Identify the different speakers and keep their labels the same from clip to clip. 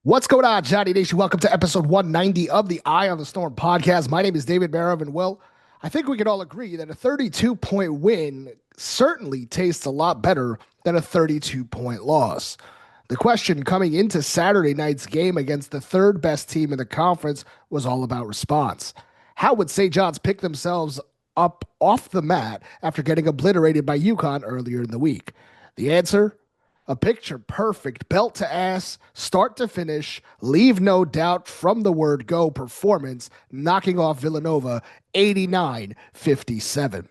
Speaker 1: What's going on, Johnny Nation? Welcome to episode 190 of the Eye on the Storm podcast. My name is David Barov, and well, I think we can all agree that a 32-point win certainly tastes a lot better than a 32-point loss. The question coming into Saturday night's game against the third best team in the conference was all about response. How would St. John's pick themselves up off the mat after getting obliterated by UConn earlier in the week? The answer: a picture perfect, belt to ass, start to finish, leave no doubt from the word go performance, knocking off Villanova 89-57.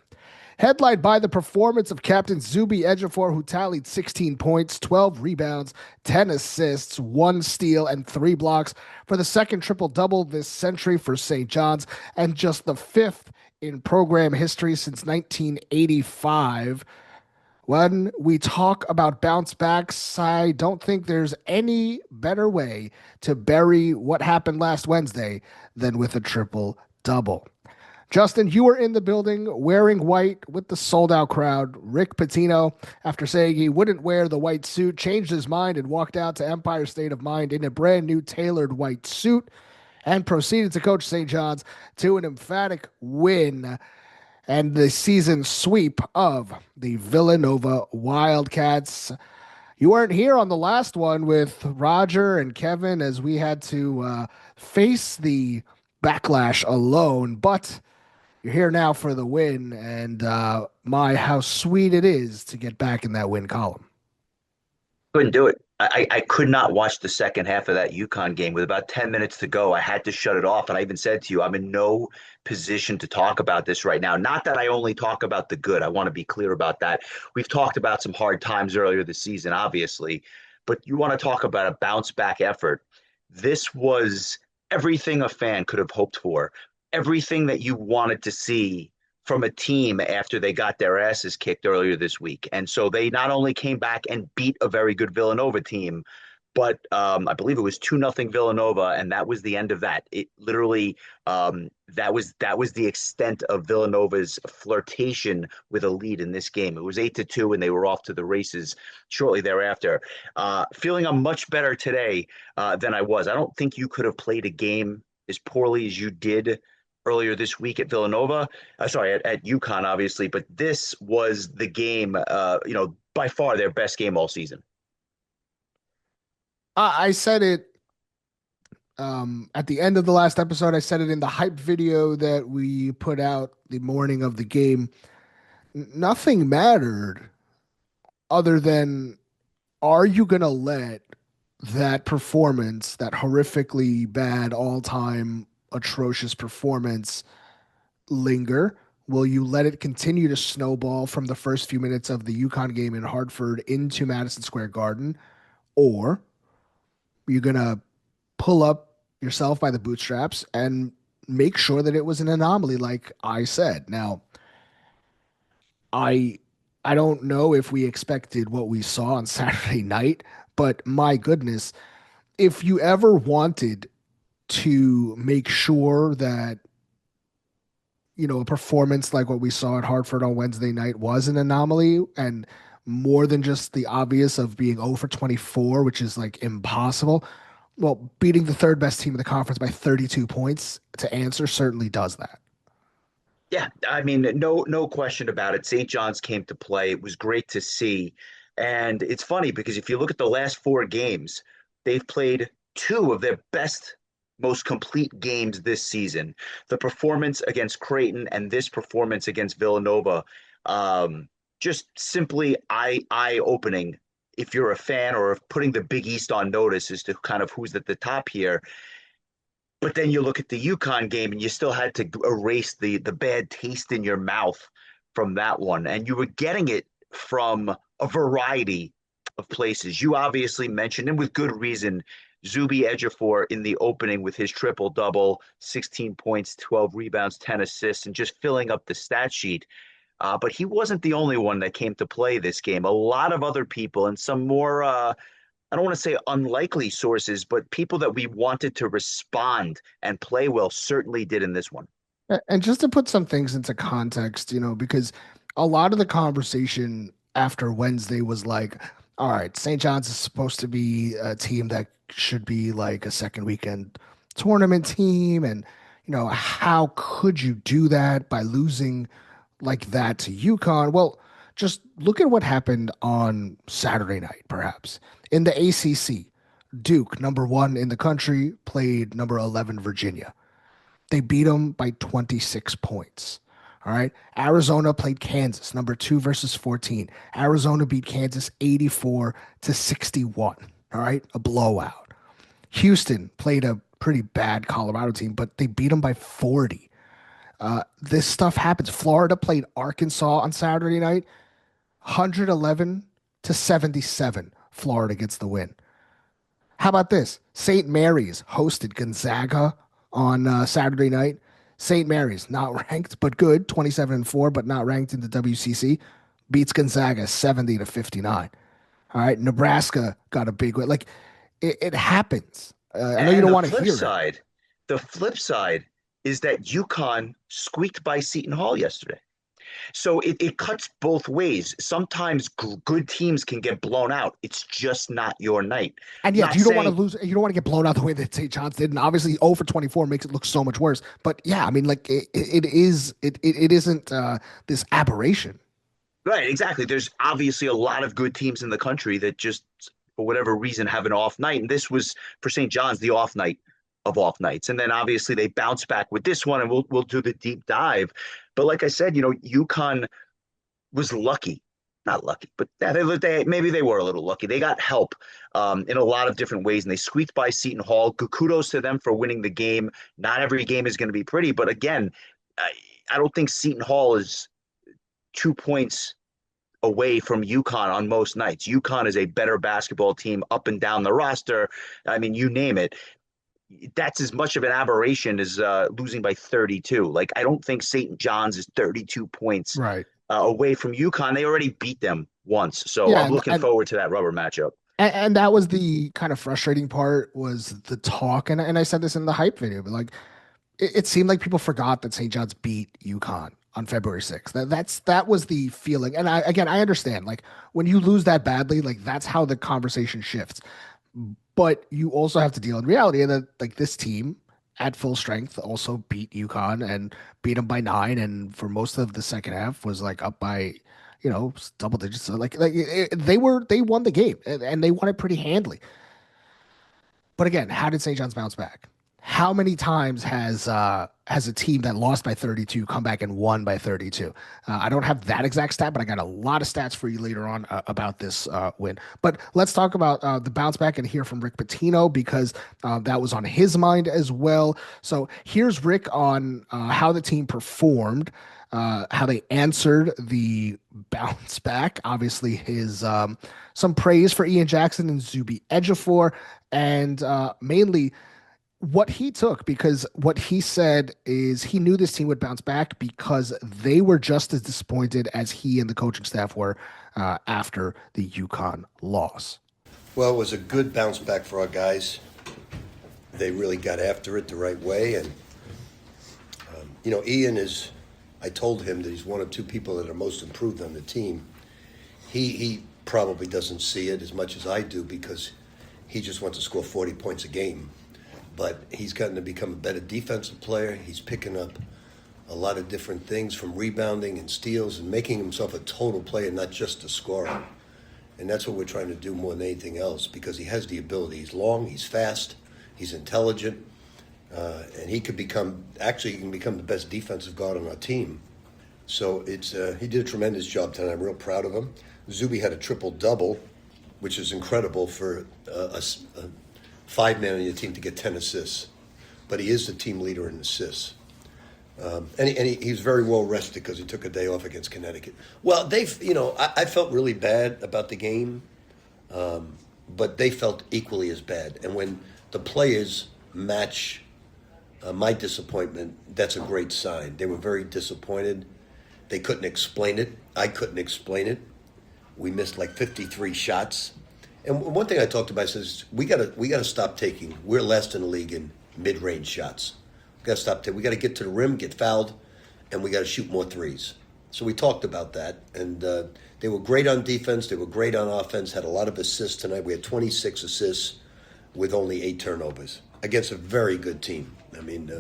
Speaker 1: Headlined by the performance of Captain Zuby Ejiofor, who tallied 16 points, 12 rebounds, 10 assists, 1 steal, and 3 blocks for the second triple-double this century for St. John's, and just the fifth in program history since 1985. When we talk about bounce backs, I don't think there's any better way to bury what happened last Wednesday than with a triple double. Justin, you were in the building wearing white with the sold out crowd. Rick Pitino, after saying he wouldn't wear the white suit, changed his mind and walked out to Empire State of Mind in a brand new tailored white suit and proceeded to coach St. John's to an emphatic win and the season sweep of the Villanova Wildcats. You weren't here on the last one with Roger and Kevin as we had to face the backlash alone, but you're here now for the win, and how sweet it is to get back in that win column.
Speaker 2: Couldn't do it. I could not watch the second half of that UConn game with about 10 minutes to go. I had to shut it off. And I even said to you, I'm in no position to talk about this right now. Not that I only talk about the good. I want to be clear about that. We've talked about some hard times earlier this season, obviously, but you want to talk about a bounce back effort. This was everything a fan could have hoped for, everything that you wanted to see from a team after they got their asses kicked earlier this week. And so they not only came back and beat a very good Villanova team, but I believe it was 2-0 Villanova, and that was the end of that. It literally that was the extent of Villanova's flirtation with a lead in this game. It was 8-2, and they were off to the races shortly thereafter. Feeling I'm much better today than I was. I don't think you could have played a game as poorly as you did earlier this week at Villanova. Sorry, at UConn, obviously, but this was the game, by far their best game all season.
Speaker 1: I said it at the end of the last episode. I said it in the hype video that we put out the morning of the game. Nothing mattered other than, are you going to let that performance, that horrifically bad, all time atrocious performance, linger? Will you let it continue to snowball from the first few minutes of the UConn game in Hartford into Madison Square Garden? Or are you going to pull up yourself by the bootstraps and make sure that it was an anomaly, like I said? Now, I I don't know if we expected what we saw on Saturday night, but my goodness, if you ever wanted to make sure that a performance like what we saw at Hartford on Wednesday night was an anomaly and more than just the obvious of being 0 for 24, which is like impossible. Well, beating the third best team in the conference by 32 points to answer certainly does that.
Speaker 2: Yeah, I mean, no question about it. St. John's came to play. It was great to see. And it's funny because if you look at the last four games, they've played two of their best, most complete games this season. The performance against Creighton and this performance against Villanova, just simply eye-opening if you're a fan or if putting the Big East on notice as to kind of who's at the top here. But then you look at the UConn game and you still had to erase the bad taste in your mouth from that one. And you were getting it from a variety of places. You obviously mentioned, and with good reason, Zuby Ejiofor in the opening with his triple double, 16 points, 12 rebounds, 10 assists, and just filling up the stat sheet. But he wasn't the only one that came to play this game. A lot of other people and some more I don't want to say unlikely sources, but people that we wanted to respond and play well certainly did in this one.
Speaker 1: And just to put some things into context, because a lot of the conversation after Wednesday was like, All right, St. John's is supposed to be a team that should be like a second weekend tournament team. And, how could you do that by losing like that to UConn? Well, just look at what happened on Saturday night, perhaps. In the ACC, Duke, number one in the country, played number 11 Virginia. They beat them by 26 points. All right. Arizona played Kansas, number two versus 14. Arizona beat Kansas 84 to 61. All right. A blowout. Houston played a pretty bad Colorado team, but they beat them by 40. This stuff happens. Florida played Arkansas on Saturday night, 111 to 77. Florida gets the win. How about this? St. Mary's hosted Gonzaga on Saturday night. St. Mary's, not ranked, but good, 27-4, but not ranked in the WCC, beats Gonzaga 70 to 59. All right. Nebraska got a big win. Like, it happens. I know you
Speaker 2: And
Speaker 1: don't
Speaker 2: the
Speaker 1: want to
Speaker 2: flip
Speaker 1: hear it.
Speaker 2: side, the flip side is that UConn squeaked by Seton Hall yesterday. So it cuts both ways. Sometimes good teams can get blown out. It's just not your night.
Speaker 1: And yeah,
Speaker 2: Not
Speaker 1: you don't want to
Speaker 2: saying
Speaker 1: lose. You don't want to get blown out the way that St. John's did. And obviously, 0 for 24 makes it look so much worse. But yeah, I mean, like it isn't this aberration.
Speaker 2: right, exactly. There's obviously a lot of good teams in the country that just for whatever reason have an off night. And this was for St. John's the off night of off nights. And then obviously they bounce back with this one and we'll do the deep dive. But like I said, UConn was lucky. Not lucky, but maybe they were a little lucky. They got help in a lot of different ways, and they squeaked by Seton Hall. Kudos to them for winning the game. Not every game is going to be pretty, but again, I don't think Seton Hall is 2 points away from UConn on most nights. UConn is a better basketball team up and down the roster. I mean, you name it. That's as much of an aberration as losing by 32. Like, I don't think St. John's is 32 points
Speaker 1: Right.
Speaker 2: away from UConn. They already beat them once. So
Speaker 1: Yeah,
Speaker 2: I'm looking forward to that rubber matchup.
Speaker 1: and that was the kind of frustrating part was the talk, and I said this in the hype video, but like it seemed like people forgot that St. John's beat UConn on February 6th. That was the feeling. And I understand, like when you lose that badly, like that's how the conversation shifts. But you also have to deal in reality, and that like this team at full strength also beat UConn and beat them by 9, and for most of the second half was like up by double digits. So they won the game, and they won it pretty handily. But again, how did St. John's bounce back? How many times has a team that lost by 32 come back and won by 32? I don't have that exact stat, but I got a lot of stats for you later on about this win. But let's talk about the bounce back and hear from Rick Pitino because that was on his mind as well. So here's Rick on how the team performed, how they answered the bounce back. Obviously, his some praise for Ian Jackson and Zuby Ejiofor, and mainly what he took, because what he said is he knew this team would bounce back because they were just as disappointed as he and the coaching staff were after the UConn loss.
Speaker 3: Well, it was a good bounce back for our guys. They really got after it the right way. And, Ian is, I told him that he's one of two people that are most improved on the team. He probably doesn't see it as much as I do because he just wants to score 40 points a game. But he's gotten to become a better defensive player. He's picking up a lot of different things from rebounding and steals and making himself a total player, not just a scorer. And that's what we're trying to do more than anything else because he has the ability. He's long, he's fast, he's intelligent, and he can become the best defensive guard on our team. So he did a tremendous job tonight. I'm real proud of him. Zuby had a triple-double, which is incredible for a 5-man on your team to get 10 assists, but he is the team leader in assists. He's very well rested because he took a day off against Connecticut. Well, I felt really bad about the game, but they felt equally as bad. And when the players match my disappointment, that's a great sign. They were very disappointed. They couldn't explain it. I couldn't explain it. We missed like 53 shots. And one thing I talked about is we gotta stop taking. We're last in the league in mid-range shots. We gotta stop taking. We gotta get to the rim, get fouled, and we gotta shoot more threes. So we talked about that, and they were great on defense. They were great on offense. Had a lot of assists tonight. We had 26 assists with only 8 turnovers against a very good team. I mean,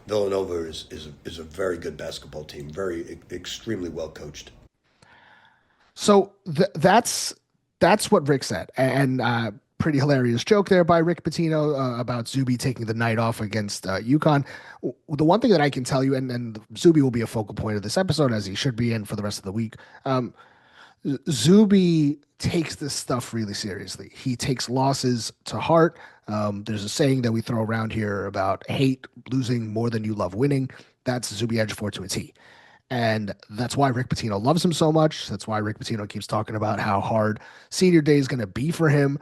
Speaker 3: Villanova is a very good basketball team. Very extremely well coached.
Speaker 1: So that's what Rick said, and pretty hilarious joke there by Rick Pitino about Zuby taking the night off against UConn. The one thing that I can tell you, and Zuby will be a focal point of this episode as he should be in for the rest of the week. Zuby takes this stuff really seriously. He takes losses to heart. There's a saying that we throw around here about hate losing more than you love winning. That's Zuby Ejiofor to a T. And that's why Rick Pitino loves him so much. That's why Rick Pitino keeps talking about how hard senior day is going to be for him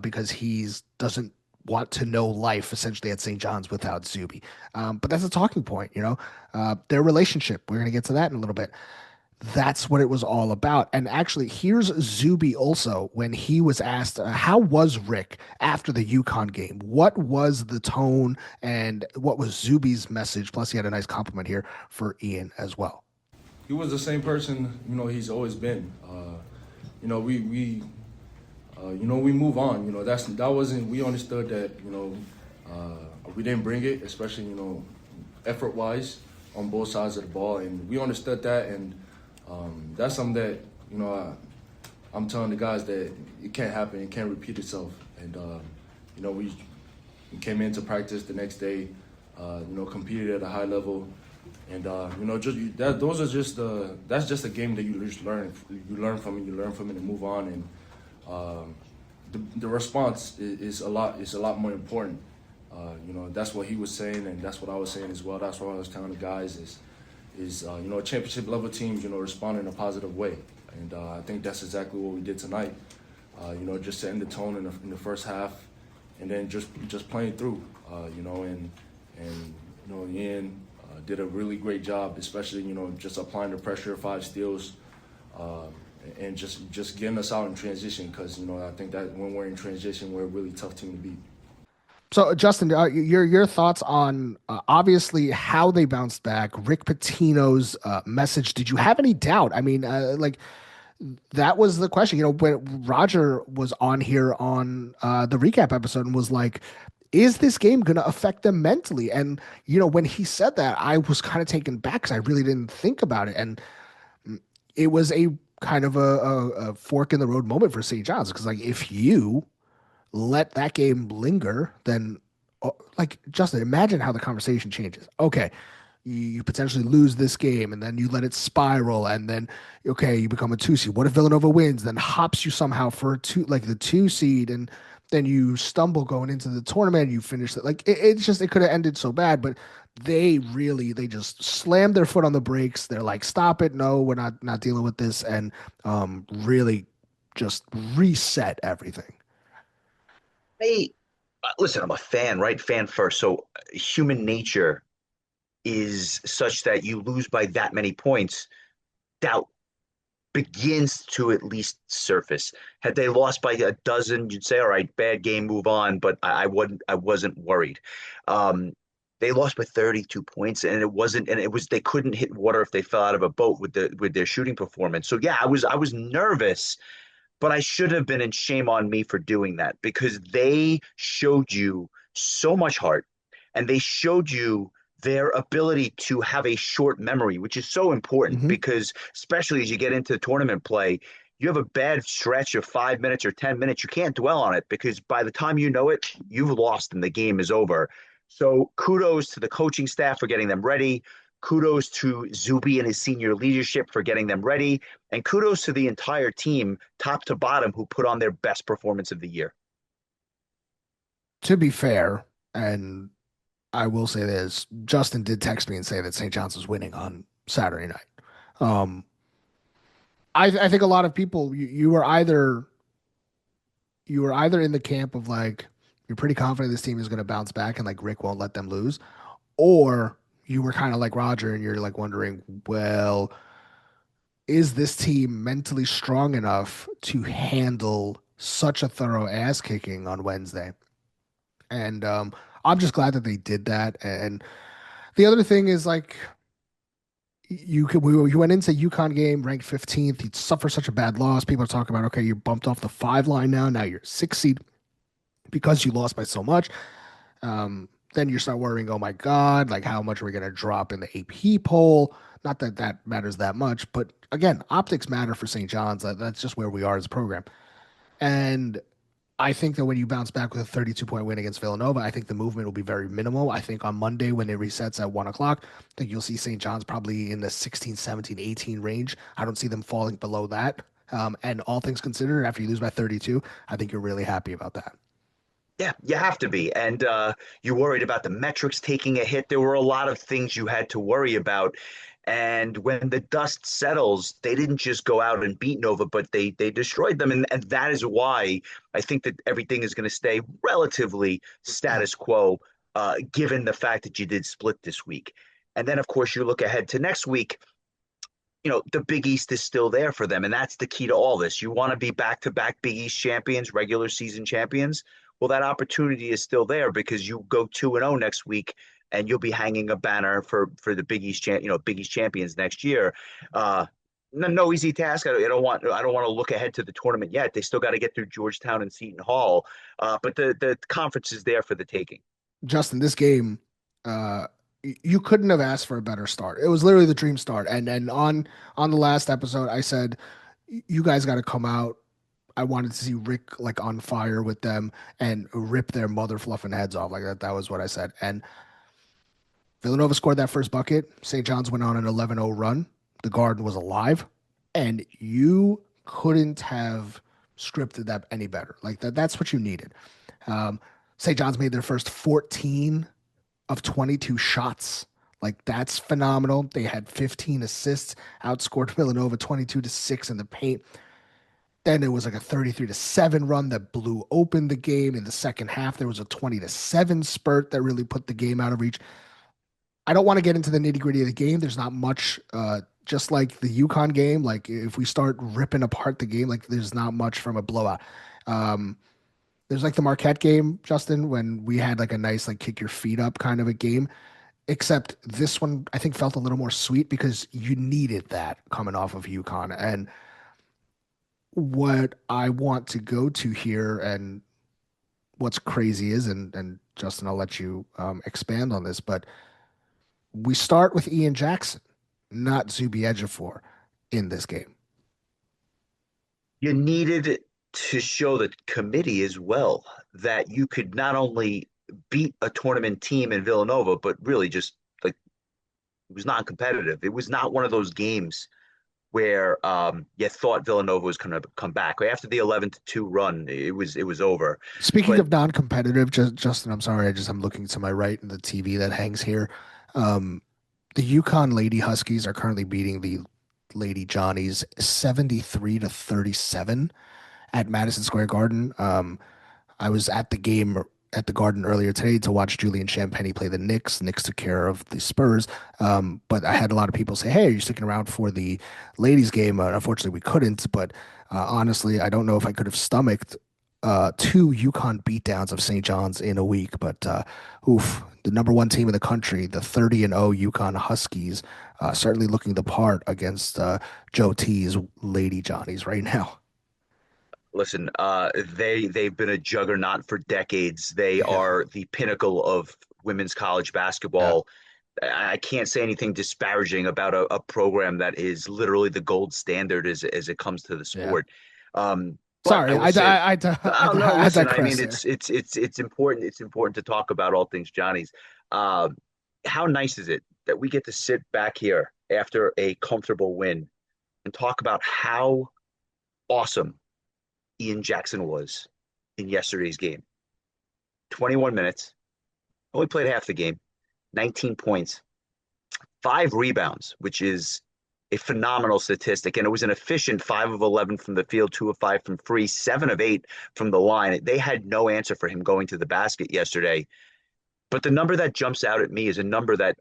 Speaker 1: because he doesn't want to know life essentially at St. John's without Zuby. But that's a talking point, their relationship. We're going to get to that in a little bit. That's what it was all about. And actually, here's Zuby also when he was asked, how was Rick after the UConn game? What was the tone and what was Zuby's message? Plus, he had a nice compliment here for Ian as well.
Speaker 4: He was the same person, he's always been. We move on. That wasn't. We understood that. We didn't bring it, especially effort-wise on both sides of the ball, and we understood that. And that's something that I'm telling the guys that it can't happen. It can't repeat itself. And we came into practice the next day. Competed at a high level. And that's just a game that you just learn. You learn from it, and move on. And the response is a lot more important. That's what he was saying, and that's what I was saying as well. That's what I was telling the guys is championship level teams respond in a positive way, and I think that's exactly what we did tonight. Just setting the tone in the first half, and then just playing through. Ian did a really great job, especially just applying the pressure, 5 steals, and just getting us out in transition. Because I think that when we're in transition, we're a really tough team to beat.
Speaker 1: So, Justin, your thoughts on obviously how they bounced back, Rick Pitino's message. Did you have any doubt? I mean, that was the question. When Roger was on here on the recap episode and was like, is this game going to affect them mentally? And, when he said that, I was kind of taken back because I really didn't think about it. And it was a kind of a fork in the road moment for St. John's because, if you let that game linger, then, Justin, imagine how the conversation changes. Okay, you potentially lose this game, and then you let it spiral, and then, okay, you become a 2 seed. What if Villanova wins, then hops you somehow for the 2 seed, and then you stumble going into the tournament, and you finish it. It could have ended so bad, but they just slammed their foot on the brakes. They're like, stop it. No, we're not dealing with this. And really just reset everything.
Speaker 2: Hey, listen, I'm a fan, right? Fan first. So human nature is such that you lose by that many points, doubt begins to at least surface. Had they lost by a dozen, you'd say, all right, bad game, move on. But I wasn't worried. They lost by 32 points, and they couldn't hit water if they fell out of a boat with their shooting performance. So yeah, I was nervous, but I should have been, and shame on me for doing that, because they showed you so much heart, and they showed you their ability to have a short memory, which is so important because especially as you get into tournament play, you have a bad stretch of 5 minutes or 10 minutes. You can't dwell on it because by the time you know it, you've lost and the game is over. So kudos to the coaching staff for getting them ready. Kudos to Zuby and his senior leadership for getting them ready. And kudos to the entire team, top to bottom, who put on their best performance of the year.
Speaker 1: To be fair, and I will say this, Justin did text me and say that St. John's was winning on Saturday night. I think a lot of people, you were either in the camp of you're pretty confident this team is going to bounce back and Rick won't let them lose, or you were kind of like Roger and you're wondering, well, is this team mentally strong enough to handle such a thorough ass kicking on Wednesday? And I'm just glad that they did that. And the other thing is you went into UConn game ranked 15th. You suffer such a bad loss. People are talking about, okay, you're bumped off the 5 line now. Now you're 6 seed because you lost by so much. Then you start worrying, oh my God, like how much are we going to drop in the AP poll? Not that that matters that much, but again, optics matter for St. John's. That's just where we are as a program. And I think that when you bounce back with a 32-point win against Villanova, I think the movement will be very minimal. I think on Monday when it resets at 1 o'clock, I think you'll see St. John's probably in the 16, 17, 18 range. I don't see them falling below that. And all things considered, after you lose by 32, I think you're really happy about that.
Speaker 2: Yeah, you have to be. And you worried about the metrics taking a hit. There were a lot of things you had to worry about. And when the dust settles, they didn't just go out and beat Nova, but they destroyed them. And that is why I think that everything is going to stay relatively status quo, given the fact that you did split this week. And then, of course, you look ahead to next week. The Big East is still there for them. And that's the key to all this. You want to be back-to-back Big East champions, regular season champions. Well, that opportunity is still there because you go 2-0 next week and you'll be hanging a banner for the Big East, Big East champions next year. No easy task. I don't want to look ahead to the tournament yet. They still got to get through Georgetown and Seton Hall, but the conference is there for the taking.
Speaker 1: Justin, this game, you couldn't have asked for a better start. It was literally the dream start. And on the last episode, I said, you guys got to come out. I wanted to see Rick like on fire with them and rip their mother fluffing heads off like that. That was what I said. And Villanova scored that first bucket. St. John's went on an 11-0 run. The Garden was alive, and you couldn't have scripted that any better. Like that's what you needed. St. John's made their first 14 of 22 shots. Like that's phenomenal. They had 15 assists, outscored Villanova 22-6 in the paint. Then it was like a 33-7 run that blew open the game. In the second half, there was a 20-7 spurt that really put the game out of reach. I don't want to get into the nitty-gritty of the game. There's not much, just like the UConn game. Like if we start ripping apart the game, like there's not much from a blowout. There's like the Marquette game, Justin, when we had like a nice like kick your feet up kind of a game. Except this one, I think, felt a little more sweet because you needed that coming off of UConn. And what I want to go to here and what's crazy is, and Justin, I'll let you expand on this, but we start with Ian Jackson, not Zuby Ejiofor in this game.
Speaker 2: You needed to show the committee as well that you could not only beat a tournament team in Villanova, but really just like it was non-competitive. It was not one of those games where you thought Villanova was going to come back. After the 11-2 run, it was over.
Speaker 1: Speaking of non-competitive, Justin, I'm sorry, I'm looking to my right in the TV that hangs here. The UConn Lady Huskies are currently beating the Lady Johnnies 73-37 at Madison Square Garden. I was at the game at the Garden earlier today to watch Julian Champagny play the Knicks. Knicks took care of the Spurs. But I had a lot of people say, hey, are you sticking around for the ladies game? Unfortunately, we couldn't. But honestly, I don't know if I could have stomached 2 UConn beatdowns of St. John's in a week. But the number 1 team in the country, the 30-0 UConn Huskies, certainly looking the part against Joe T's Lady Johnnies right now.
Speaker 2: Listen, they've been a juggernaut for decades. They are the pinnacle of women's college basketball. Yeah. I can't say anything disparaging about a program that is literally the gold standard as it comes to the sport. Yeah.
Speaker 1: Sorry, I digress.
Speaker 2: I mean, it's important. It's important to talk about all things Johnny's. How nice is it that we get to sit back here after a comfortable win and talk about how awesome Ian Jackson was in yesterday's game. 21 minutes, only played half the game, 19 points, 5 rebounds, which is a phenomenal statistic. And it was an efficient 5 of 11 from the field, 2 of 5 from free, 7 of 8 from the line. They had no answer for him going to the basket yesterday. But the number that jumps out at me is a number that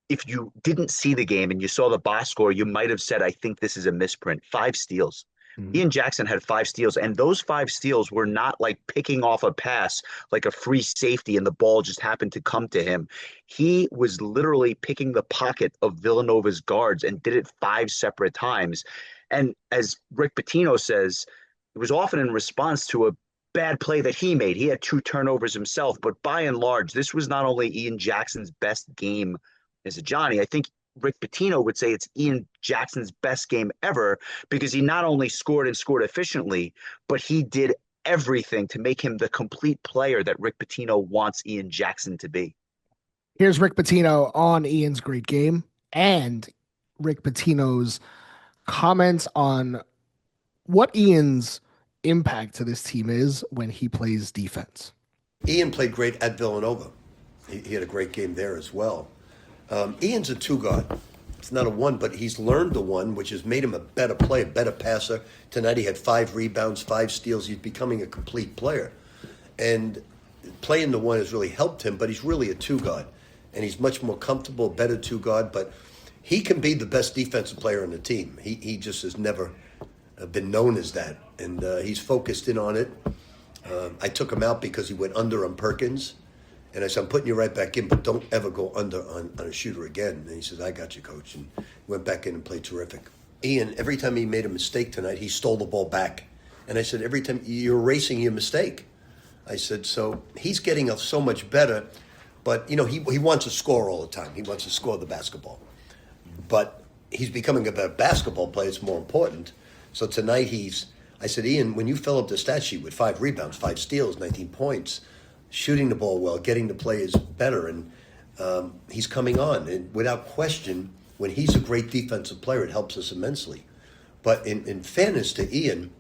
Speaker 2: if you didn't see the game and you saw the box score, you might have said, I think this is a misprint. 5 steals. Ian Jackson had 5 steals, and those 5 steals were not like picking off a pass like a free safety and the ball just happened to come to him. He was literally picking the pocket of Villanova's guards and did it 5 separate times. And as Rick Pitino says, it was often in response to a bad play that he made. He had 2 turnovers himself, but by and large, this was not only Ian Jackson's best game as a Johnny. I think Rick Pitino would say it's Ian Jackson's best game ever because he not only scored and scored efficiently, but he did everything to make him the complete player that Rick Pitino wants Ian Jackson to be.
Speaker 1: Here's Rick Pitino on Ian's great game and Rick Pitino's comments on what Ian's impact to this team is when he plays defense.
Speaker 3: Ian played great at Villanova. He had a great game there as well. Ian's a 2 guard. It's not a 1, but he's learned the 1, which has made him a better player, better passer. Tonight he had 5 rebounds, 5 steals. He's becoming a complete player. And playing the 1 has really helped him, but he's really a 2 guard. And he's much more comfortable, better 2 guard, but he can be the best defensive player on the team. He just has never been known as that. And he's focused in on it. I took him out because he went under on Perkins. And I said, I'm putting you right back in, but don't ever go under on a shooter again. And he says, I got you, coach. And went back in and played terrific. Ian, every time he made a mistake tonight, he stole the ball back. And I said, every time you're erasing your mistake. I said, so he's getting so much better. But, you know, he wants to score all the time. He wants to score the basketball. But he's becoming a better basketball player. It's more important. So tonight I said, Ian, when you fill up the stat sheet with 5 rebounds, 5 steals, 19 points, shooting the ball well, getting the players better, and he's coming on. And without question, when he's a great defensive player, it helps us immensely. But in fairness to Ian,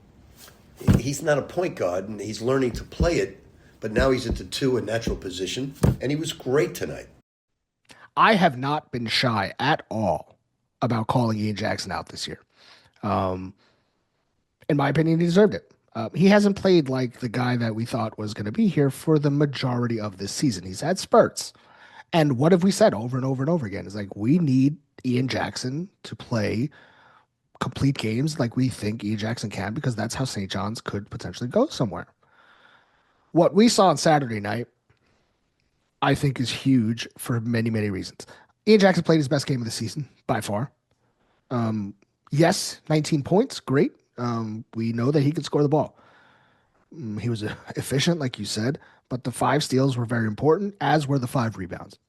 Speaker 3: he's not a point guard, and he's learning to play it, but now he's at the 2, a natural position, and he was great tonight.
Speaker 1: I have not been shy at all about calling Ian Jackson out this year. In my opinion, he deserved it. He hasn't played like the guy that we thought was going to be here for the majority of this season. He's had spurts. And what have we said over and over and over again? It's like, we need Ian Jackson to play complete games like we think Ian Jackson can, because that's how St. John's could potentially go somewhere. What we saw on Saturday night, I think, is huge for many, many reasons. Ian Jackson played his best game of the season by far. Yes, 19 points, great. We know that he could score the ball. He was efficient, like you said, but the 5 steals were very important, as were the 5 rebounds.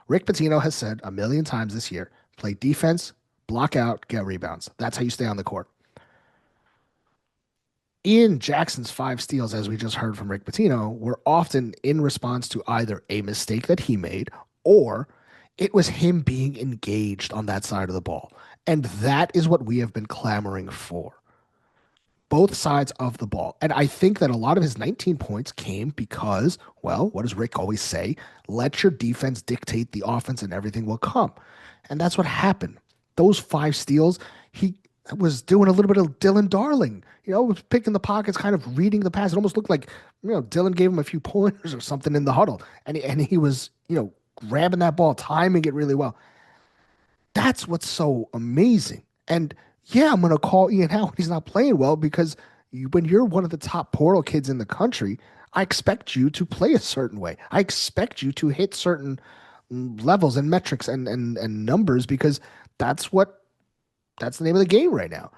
Speaker 1: Rick Pitino has said a million times this year, play defense, block out, get rebounds. That's how you stay on the court. Ian Jackson's 5 steals, as we just heard from Rick Pitino, were often in response to either a mistake that he made or it was him being engaged on that side of the ball. And that is what we have been clamoring for. Both sides of the ball. And I think that a lot of his 19 points came because, well, what does Rick always say? Let your defense dictate the offense and everything will come. And that's what happened. Those 5 steals, he was doing a little bit of Dylan Darling, was picking the pockets, kind of reading the pass. It almost looked like, Dylan gave him a few pointers or something in the huddle. And he was, grabbing that ball, timing it really well. That's what's so amazing. And yeah, I'm going to call Ian out when he's not playing well, because when you're one of the top portal kids in the country, I expect you to play a certain way. I expect you to hit certain levels and metrics and numbers, because that's the name of the game right now.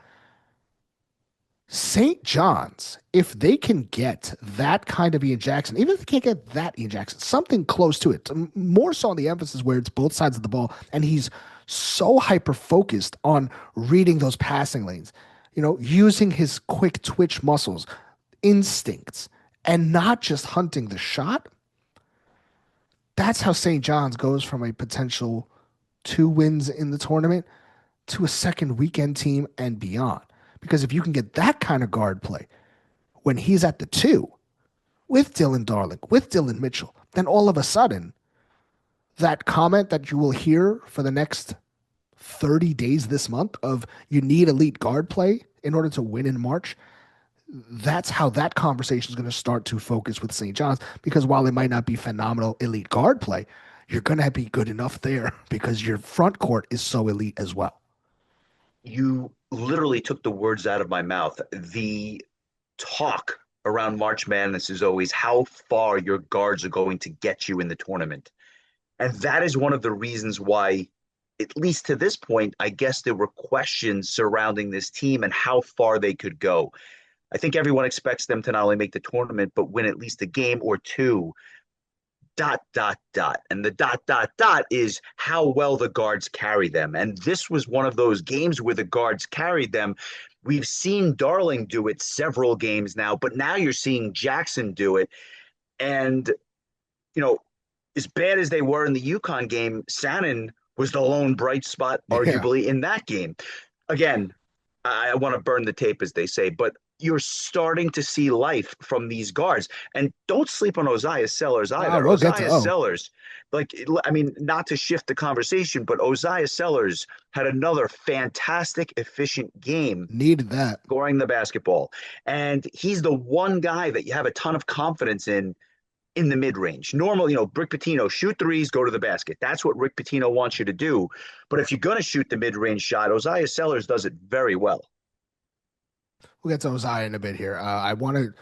Speaker 1: St. John's, if they can get that kind of Ian Jackson, even if they can't get that Ian Jackson, something close to it, more so on the emphasis where it's both sides of the ball, and he's so hyper-focused on reading those passing lanes, using his quick twitch muscles, instincts, and not just hunting the shot. That's how St. John's goes from a potential 2 wins in the tournament to a second weekend team and beyond. Because if you can get that kind of guard play when he's at the 2 with Dylan Darling, with Dylan Mitchell, then all of a sudden, that comment that you will hear for the next 30 days this month of you need elite guard play in order to win in March, that's how that conversation is going to start to focus with St. John's, because while it might not be phenomenal elite guard play, you're going to be good enough there because your front court is so elite as well.
Speaker 2: You literally took the words out of my mouth. The talk around March Madness is always how far your guards are going to get you in the tournament. And that is one of the reasons why, at least to this point, I guess there were questions surrounding this team and how far they could go. I think everyone expects them to not only make the tournament, but win at least a game or two. Dot, dot, dot. And the dot, dot, dot is how well the guards carry them. And this was one of those games where the guards carried them. We've seen Darling do it several games now, but now you're seeing Jackson do it. And, you know, as bad as they were in the UConn game, Sanin was the lone bright spot, arguably, in that game. Again, I want to burn the tape, as they say, but you're starting to see life from these guards. And don't sleep on Oziah Sellers either. Oziah Sellers, like, I mean, not to shift the conversation, but Oziah Sellers had another fantastic, efficient game.
Speaker 1: Needed that.
Speaker 2: Scoring the basketball. And he's the one guy that you have a ton of confidence in the mid-range. Normal, Rick Pitino, shoot threes, go to the basket. That's what Rick Pitino wants you to do. But if you're going to shoot the mid-range shot, Oziah Sellers does it very well.
Speaker 1: We'll get to Oziah in a bit here. I want to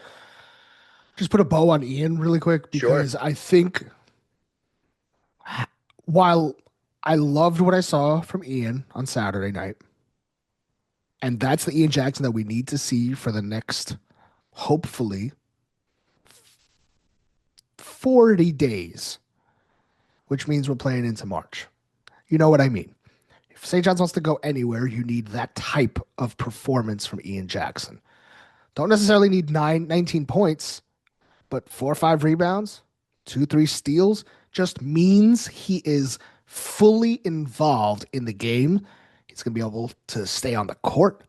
Speaker 1: just put a bow on Ian really quick because I think while I loved what I saw from Ian on Saturday night, and that's the Ian Jackson that we need to see for the next, hopefully, 40 days, which means we're playing into March. You know what I mean? If St. John's wants to go anywhere, you need that type of performance from Ian Jackson. Don't necessarily need 19 points, but 4 or 5 rebounds, 2-3 steals just means he is fully involved in the game. He's going to be able to stay on the court,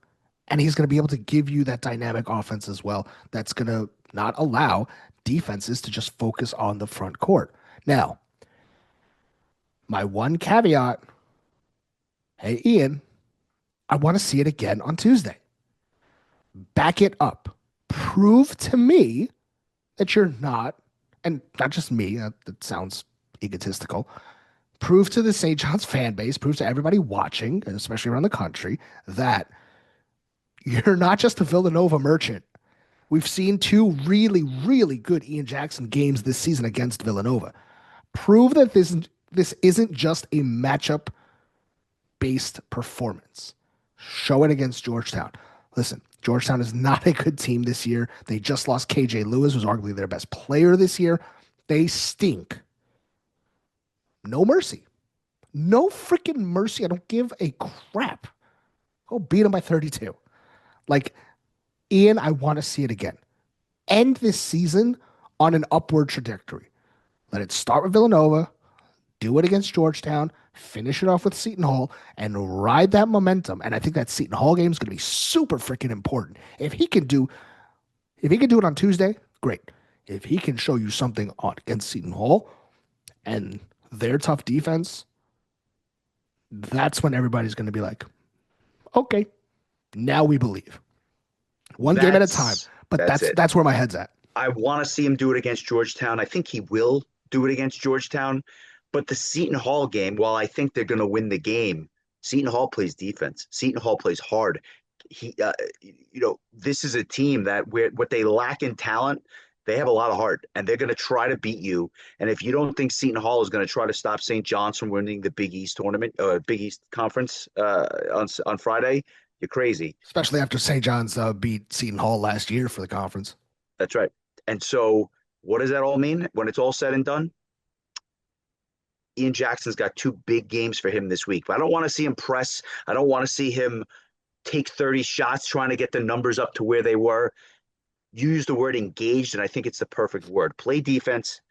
Speaker 1: and he's going to be able to give you that dynamic offense as well that's going to not allow defenses to just focus on the front court. Now, my one caveat, hey, Ian, I want to see it again on Tuesday. Back it up. Prove to me that you're not, and not just me, that sounds egotistical. Prove to the St. John's fan base, prove to everybody watching, and especially around the country, that you're not just a Villanova merchant. We've seen 2 really, really good Ian Jackson games this season against Villanova. Prove that this isn't just a matchup-based performance. Show it against Georgetown. Listen, Georgetown is not a good team this year. They just lost KJ Lewis, who's arguably their best player this year. They stink. No mercy. No freaking mercy. I don't give a crap. Go beat them by 32. Like, Ian, I want to see it again. End this season on an upward trajectory. Let it start with Villanova, do it against Georgetown, finish it off with Seton Hall, and ride that momentum. And I think that Seton Hall game is going to be super freaking important. If he can do it on Tuesday, great. If he can show you something against Seton Hall and their tough defense, that's when everybody's going to be like, okay, now we believe. One game at a time. But that's where my head's at.
Speaker 2: I want to see him do it against Georgetown. I think he will do it against Georgetown. But the Seton Hall game, while I think they're going to win the game, Seton Hall plays defense. Seton Hall plays hard. This is a team that what they lack in talent, they have a lot of heart, and they're going to try to beat you. And if you don't think Seton Hall is going to try to stop St. John's from winning the Big East tournament, Big East Conference on Friday, you're crazy.
Speaker 1: Especially after St. John's beat Seton Hall last year for the conference.
Speaker 2: That's right. And so what does that all mean when it's all said and done? Ian Jackson's got 2 big games for him this week. But I don't want to see him press. I don't want to see him take 30 shots trying to get the numbers up to where they were. Use the word engaged, and I think it's the perfect word. Play defense,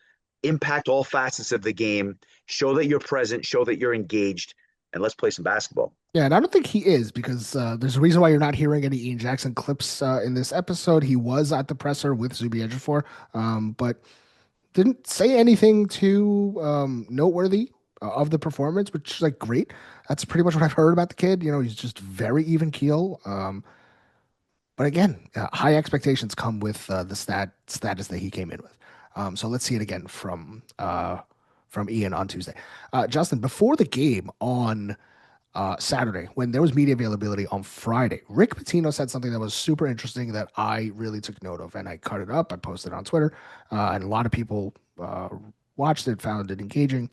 Speaker 2: impact all facets of the game, show that you're present, show that you're engaged, and let's play some basketball.
Speaker 1: Yeah, and I don't think he is because there's a reason why you're not hearing any Ian Jackson clips in this episode. He was at the presser with Zuby Ejiofor, but didn't say anything too noteworthy of the performance, which is like great. That's pretty much what I've heard about the kid. He's just very even keel. But again, high expectations come with the status that he came in with. So let's see it again from Ian on Tuesday. Justin, before the game on Saturday when there was media availability on Friday. Rick Pitino said something that was super interesting that I really took note of, and I cut it up. I posted it on Twitter, and a lot of people watched it, found it engaging.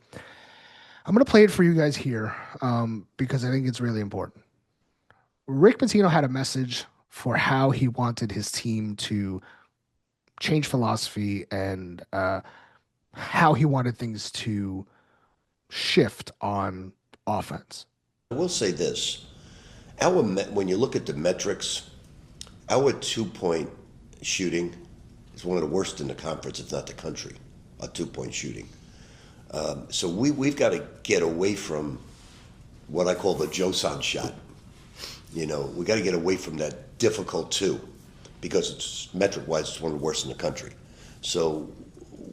Speaker 1: I'm going to play it for you guys here because I think it's really important. Rick Pitino had a message for how he wanted his team to change philosophy and how he wanted things to shift on offense.
Speaker 3: I will say this. When you look at the metrics, our 2-point shooting is one of the worst in the conference, if not the country, our 2-point shooting. So we've got to get away from what I call the Josan shot. We got to get away from that difficult 2 because it's metric-wise, it's one of the worst in the country. So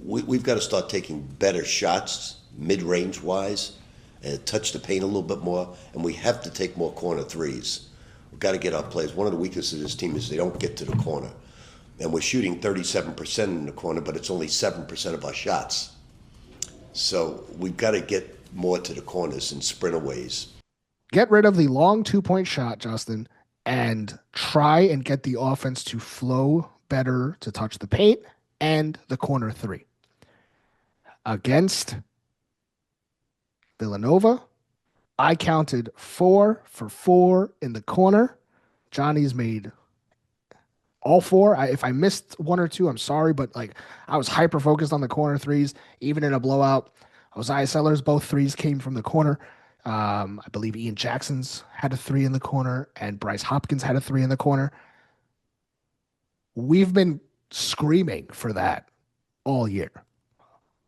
Speaker 3: we've got to start taking better shots, mid-range-wise, and touch the paint a little bit more, and we have to take more corner threes. We've got to get our players. One of the weaknesses of this team is they don't get to the corner. And we're shooting 37% in the corner, but it's only 7% of our shots. So we've got to get more to the corners and sprintaways.
Speaker 1: Get rid of the long 2-point shot, Justin, and try and get the offense to flow better to touch the paint and the corner 3. Against Villanova, I counted 4 for 4 in the corner. Johnny's made all 4. If I missed 1 or 2, I'm sorry, but I was hyper focused on the corner 3s, even in a blowout. Isaiah Sellers, both 3s came from the corner. I believe Ian Jackson's had a 3 in the corner, and Bryce Hopkins had a 3 in the corner. We've been screaming for that all year.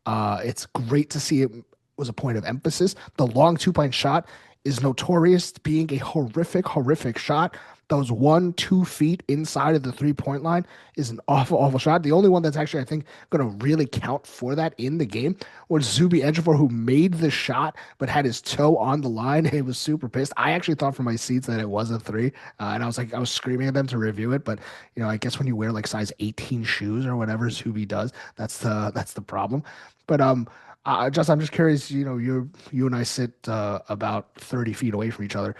Speaker 1: It's great to see it was a point of emphasis. The long 2-point shot is notorious being a horrific shot. Those 1-2 feet inside of the 3-point line is an awful shot. The only one that's actually, I think, going to really count for that in the game was Zuby Ejiofor, who made the shot but had his toe on the line. He was super pissed. I actually thought from my seats that it was a 3, and I was screaming at them to review it. But I guess when you wear size 18 shoes or whatever Zuby does, that's the problem. But I'm just curious. You and I sit about 30 feet away from each other.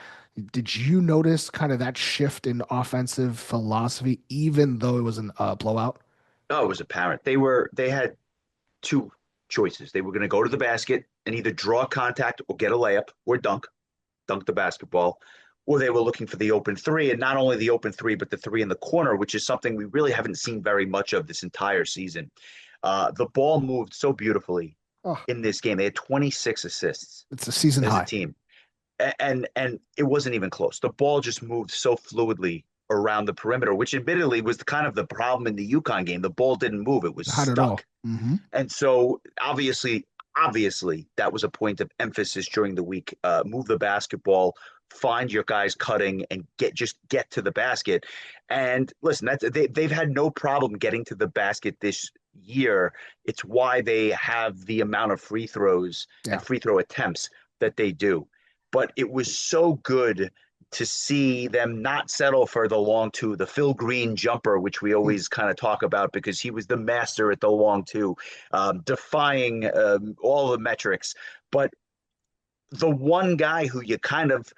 Speaker 1: Did you notice kind of that shift in offensive philosophy, even though it was a blowout?
Speaker 2: Oh, it was apparent. They had 2 choices. They were going to go to the basket and either draw contact or get a layup or dunk the basketball, or they were looking for the open 3, and not only the open 3, but the 3 in the corner, which is something we really haven't seen very much of this entire season. The ball moved so beautifully in this game. They had 26 assists.
Speaker 1: It's a season high.
Speaker 2: As a team. And it wasn't even close. The ball just moved so fluidly around the perimeter, which admittedly was kind of the problem in the UConn game. The ball didn't move. It was stuck.
Speaker 1: Mm-hmm.
Speaker 2: And so obviously that was a point of emphasis during the week. Move the basketball, find your guys cutting, and get to the basket. And listen, they've had no problem getting to the basket this year. It's why they have the amount of free throws and free throw attempts that they do. But it was so good to see them not settle for the long 2, the Phil Green jumper, which we always kind of talk about because he was the master at the long 2, defying all the metrics. But the one guy who you kind of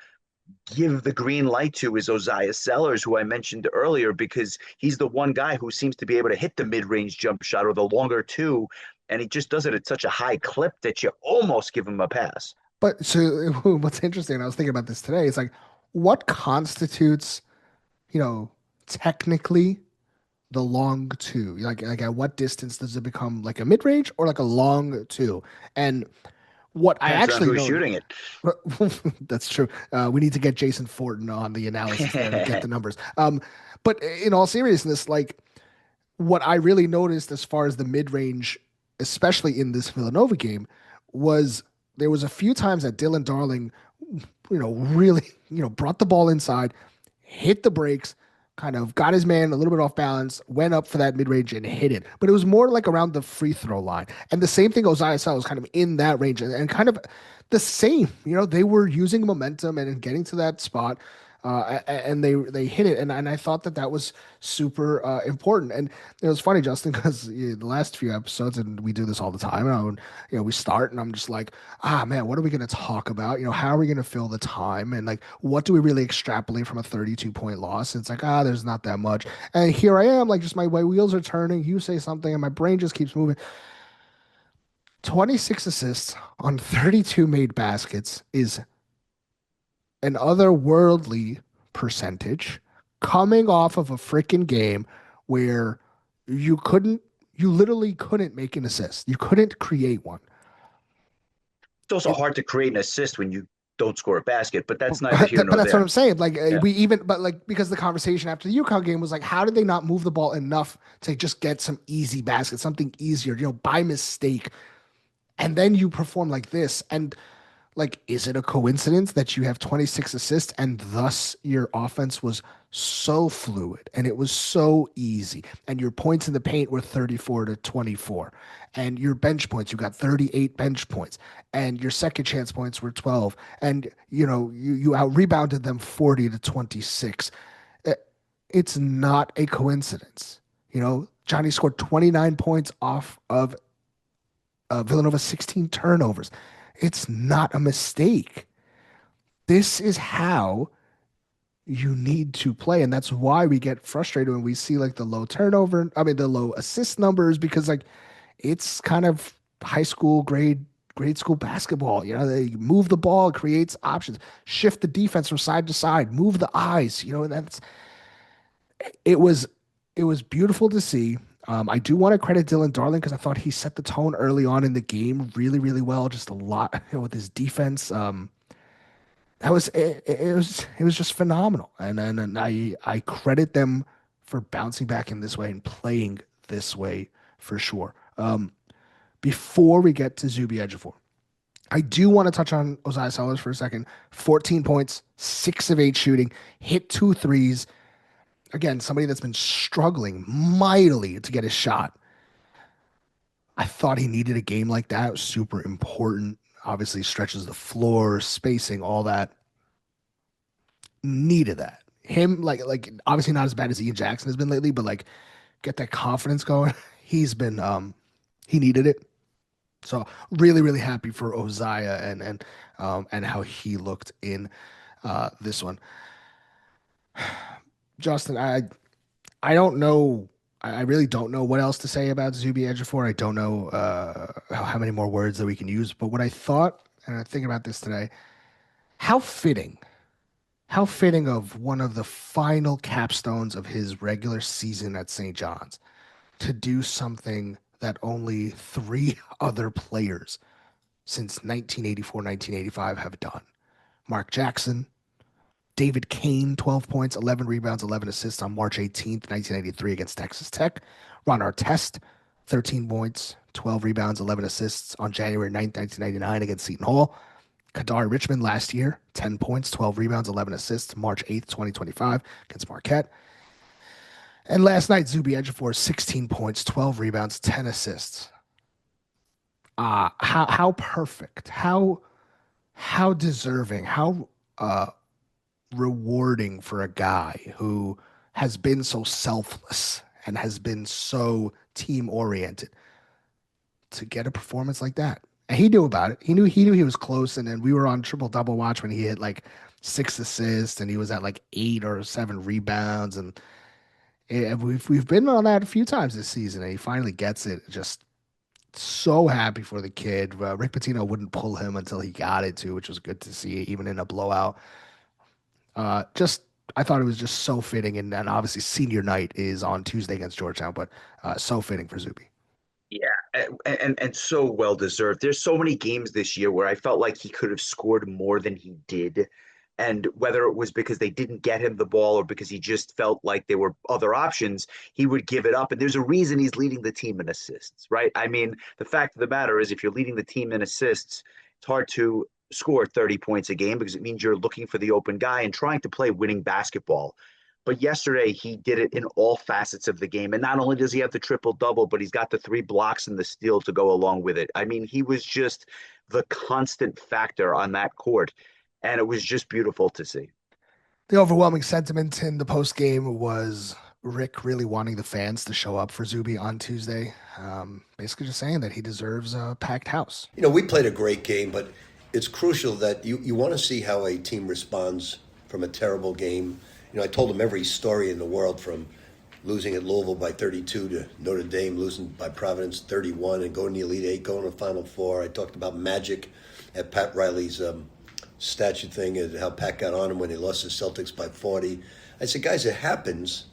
Speaker 2: give the green light to is Isaiah Sellers, who I mentioned earlier, because he's the one guy who seems to be able to hit the mid-range jump shot or the longer 2, and he just does it at such a high clip that you almost give him a pass.
Speaker 1: But so what's interesting, I was thinking about this today, it's what constitutes, technically the long 2? Like at what distance does it become a mid-range or a long 2? And what
Speaker 2: Depends
Speaker 1: I actually
Speaker 2: on who's
Speaker 1: know,
Speaker 2: shooting it.
Speaker 1: That's true. We need to get Jason Fortin on the analysis there and get the numbers. But in all seriousness, what I really noticed as far as the mid-range, especially in this Villanova game, was there was a few times that Dylan Darling, really, brought the ball inside, hit the brakes, kind of got his man a little bit off balance, went up for that mid-range and hit it. But it was more around the free throw line. And the same thing, Isaiah Sellers was kind of in that range and kind of the same. They were using momentum and getting to that spot. and they hit it, and I thought that was super important. And it was funny, Justin, because the last few episodes, and we do this all the time, and we start, and I'm just like, ah, man, what are we going to talk about? How are we going to fill the time, and like, what do we really extrapolate from a 32-point loss? And it's like, there's not that much, and here I am, like, just my wheels are turning. You say something, and my brain just keeps moving. 26 assists on 32 made baskets is an otherworldly percentage coming off of a freaking game where you literally couldn't make an assist. You couldn't create one.
Speaker 2: It's also
Speaker 1: It,
Speaker 2: hard to create an assist when you don't score a basket, but that's neither here
Speaker 1: but
Speaker 2: nor
Speaker 1: that's what
Speaker 2: there.
Speaker 1: I'm saying. Like
Speaker 2: Yeah.
Speaker 1: but like, because the conversation after the UConn game was like, how did they not move the ball enough to just get some easy basket, something easier, by mistake, and then you perform like this. And like, is it a coincidence that you have 26 assists and thus your offense was so fluid and it was so easy, and your points in the paint were 34 to 24, and your bench points, you got 38 bench points, and your second chance points were 12, and you out rebounded them 40 to 26. It's not a coincidence. Johnny scored 29 points off of Villanova's 16 turnovers. It's not a mistake. This is how you need to play. And that's why we get frustrated when we see like the low assist numbers, because like it's kind of high school grade school basketball. They move the ball, it creates options, shift the defense from side to side, move the eyes, and it was it was beautiful to see. I do want to credit Dylan Darling because I thought he set the tone early on in the game really, really well. Just a lot with his defense. That was it, it was just phenomenal, and I credit them for bouncing back in this way and playing this way for sure. Before we get to Zuby Ejiofor, I do want to touch on Ozai Sellers for a second. 14 points, 6 of 8 shooting, hit 2 threes. Again, somebody that's been struggling mightily to get his shot. I thought he needed a game like that. It was super important. Obviously, stretches the floor, spacing, all that. Needed that. Him, like obviously not as bad as Ian Jackson has been lately, but like get that confidence going. He's been he needed it. So really, really happy for Ozaya and how he looked in this one. Justin, I don't know. I really don't know what else to say about Zuby Ejiofor. I don't know how many more words that we can use. But what I thought, and I think about this today, how fitting of one of the final capstones of his regular season at St. John's to do something that only 3 other players since 1984, 1985 have done. Mark Jackson, David Kane, 12 points, 11 rebounds, 11 assists on March 18th, 1983 against Texas Tech. Ron Artest, 13 points, 12 rebounds, 11 assists on January 9th, 1999 against Seton Hall. Kadar Richmond last year, 10 points, 12 rebounds, 11 assists, March 8th, 2025 against Marquette. And last night, Zuby Ejiofor, 16 points, 12 rebounds, 10 assists. How perfect, how deserving, how rewarding for a guy who has been so selfless and has been so team oriented to get a performance like that. And he knew about it. He knew he was close. And then we were on triple double watch when he hit like 6 assists and he was at like 8 or 7 rebounds. And we've been on that a few times this season, and he finally gets it. Just so happy for the kid. Rick Pitino wouldn't pull him until he got it too, which was good to see, even in a blowout. I thought it was just so fitting, and obviously senior night is on Tuesday against Georgetown, but so fitting for Zuby.
Speaker 2: Yeah, and so well deserved. There's so many games this year where I felt like he could have scored more than he did. And whether it was because they didn't get him the ball or because he just felt like there were other options, he would give it up. And there's a reason he's leading the team in assists, right? I mean, the fact of the matter is, if you're leading the team in assists, it's hard to score 30 points a game because it means you're looking for the open guy and trying to play winning basketball. But yesterday, he did it in all facets of the game. And not only does he have the triple double, but he's got the 3 blocks and the steal to go along with it. I mean, he was just the constant factor on that court. And it was just beautiful to see.
Speaker 1: The overwhelming sentiment in the post game was Rick really wanting the fans to show up for Zuby on Tuesday. Basically, just saying that he deserves a packed house.
Speaker 3: You know, we played a great game, but it's crucial that you want to see how a team responds from a terrible game. You know, I told him every story in the world, from losing at Louisville by 32 to Notre Dame losing by Providence 31 and going to the Elite Eight, going to the Final Four. I talked about Magic at Pat Riley's statue thing and how Pat got on him when they lost the Celtics by 40. I said, guys, it happens,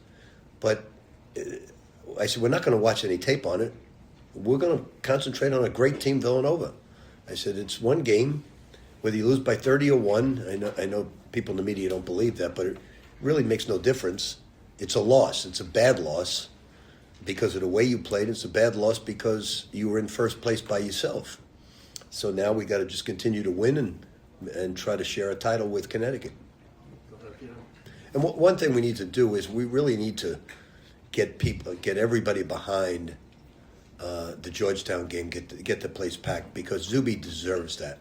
Speaker 3: but I said, we're not going to watch any tape on it. We're going to concentrate on a great team, Villanova. I said, it's one game. Whether you lose by 30 or 1, I know people in the media don't believe that, but it really makes no difference. It's a loss. It's a bad loss because of the way you played. It's a bad loss because you were in first place by yourself. So now we got to just continue to win and try to share a title with Connecticut. And one thing we need to do is we really need to get everybody behind the Georgetown game, get the place packed, because Zuby deserves that.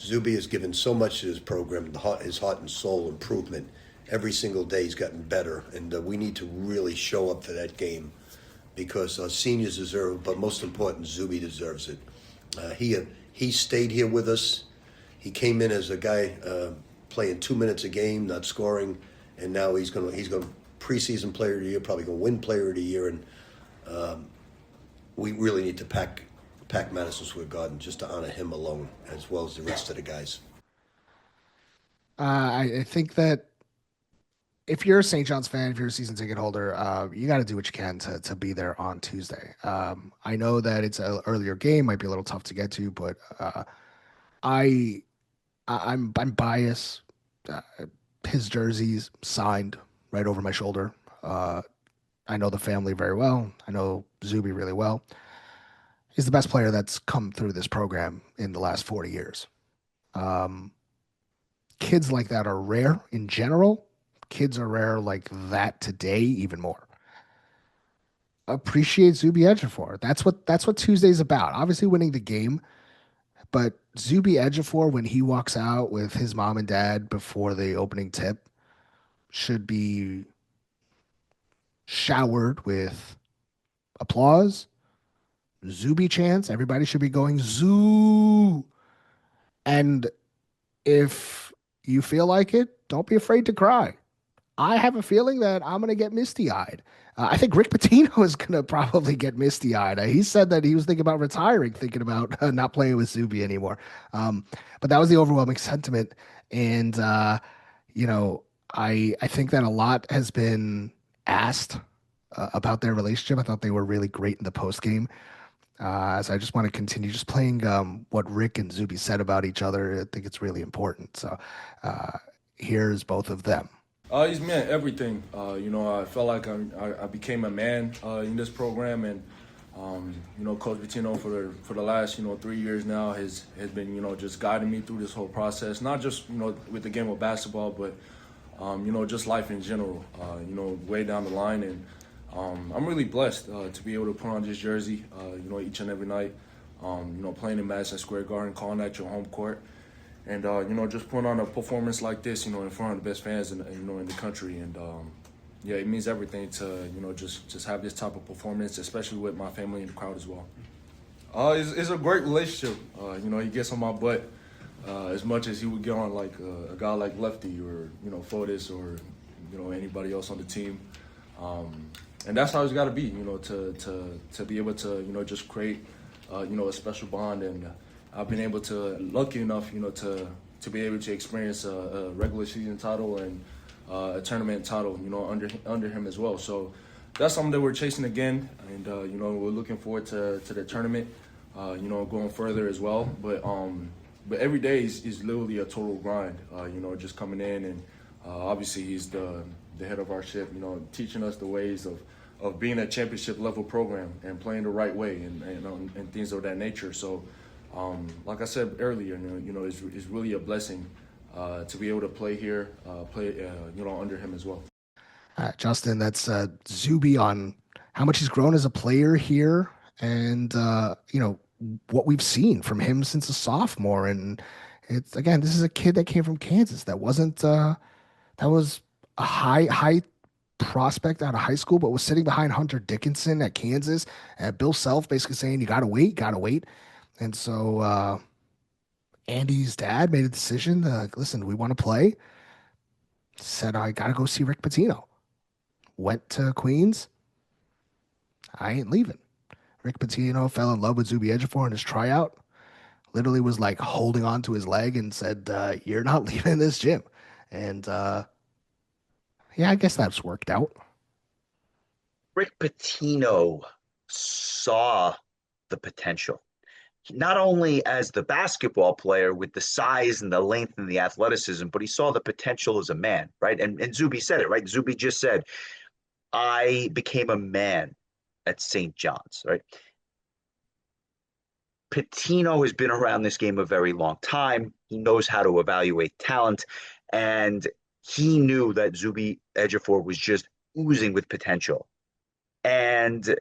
Speaker 3: Zuby has given so much to his program, his heart and soul improvement. Every single day he's gotten better, and we need to really show up for that game because seniors deserve it, but most important, Zuby deserves it. He stayed here with us. He came in as a guy playing 2 minutes a game, not scoring, and now he's going preseason player of the year, probably going to win player of the year, and we really need to pack Madison Square Garden just to honor him alone, as well as the rest of the guys.
Speaker 1: I think that if you're a St. John's fan, if you're a season ticket holder, you got to do what you can to be there on Tuesday. I know that it's an earlier game, might be a little tough to get to, but I'm biased. His jersey's signed right over my shoulder. I know the family very well. I know Zuby really well. He's the best player that's come through this program in the last 40 years. Kids like that are rare in general. Kids are rare like that today, even more. Appreciate Zuby Ejiofor. That's what Tuesday's about. Obviously winning the game, but Zuby Ejiofor, when he walks out with his mom and dad before the opening tip, should be showered with applause, Zuby chants. Everybody should be going Zoo. And if you feel like it, don't be afraid to cry. I have a feeling that I'm going to get misty-eyed. I think Rick Pitino is going to probably get misty-eyed. He said that he was thinking about retiring, thinking about not playing with Zuby anymore. But that was the overwhelming sentiment. And, I think that a lot has been asked about their relationship. I thought they were really great in the postgame. So I just want to continue just playing what Rick and Zuby said about each other. I think it's really important. So here's both of them.
Speaker 4: He's meant everything. I felt like I became a man in this program, and Coach Pitino for the last 3 years now has been just guiding me through this whole process. Not just with the game of basketball, but just life in general. Way down the line, and I'm really blessed to be able to put on this jersey. Each and every night. Playing in Madison Square Garden, calling that your home court. And just putting on a performance like this, in front of the best fans in the country, and it means everything to just have this type of performance, especially with my family in the crowd as well. It's a great relationship. He gets on my butt as much as he would get on like a guy like Lefty or Fotis or anybody else on the team, and that's how it's got to be. To be able to just create a special bond. And I've been lucky enough, to be able to experience a regular season title and a tournament title, under him as well. So that's something that we're chasing again, and we're looking forward to the tournament, going further as well. But every day is literally a total grind, just coming in, and obviously he's the head of our ship, teaching us the ways of being a championship level program and playing the right way and things of that nature. So. Like I said earlier, it's really a blessing to be able to play here, under him as well.
Speaker 1: Justin, that's Zuby on how much he's grown as a player here, and what we've seen from him since a sophomore. And this is a kid that came from Kansas that wasn't that was a high prospect out of high school, but was sitting behind Hunter Dickinson at Kansas, and Bill Self basically saying you gotta wait, gotta wait. And so Andy's dad made a decision. Listen, we want to play. Said I gotta go see Rick Pitino. Went to Queens. I ain't leaving. Rick Pitino fell in love with Zuby Ejiofor in his tryout. Literally was like holding on to his leg and said, "You're not leaving this gym." And yeah, I guess that's worked out.
Speaker 2: Rick Pitino saw the potential, not only as the basketball player with the size and the length and the athleticism, but he saw the potential as a man, right? And Zuby said it, right? Zuby just said, I became a man at St. John's, right? Pitino has been around this game a very long time. He knows how to evaluate talent, and he knew that Zuby Ejiofor was just oozing with potential. And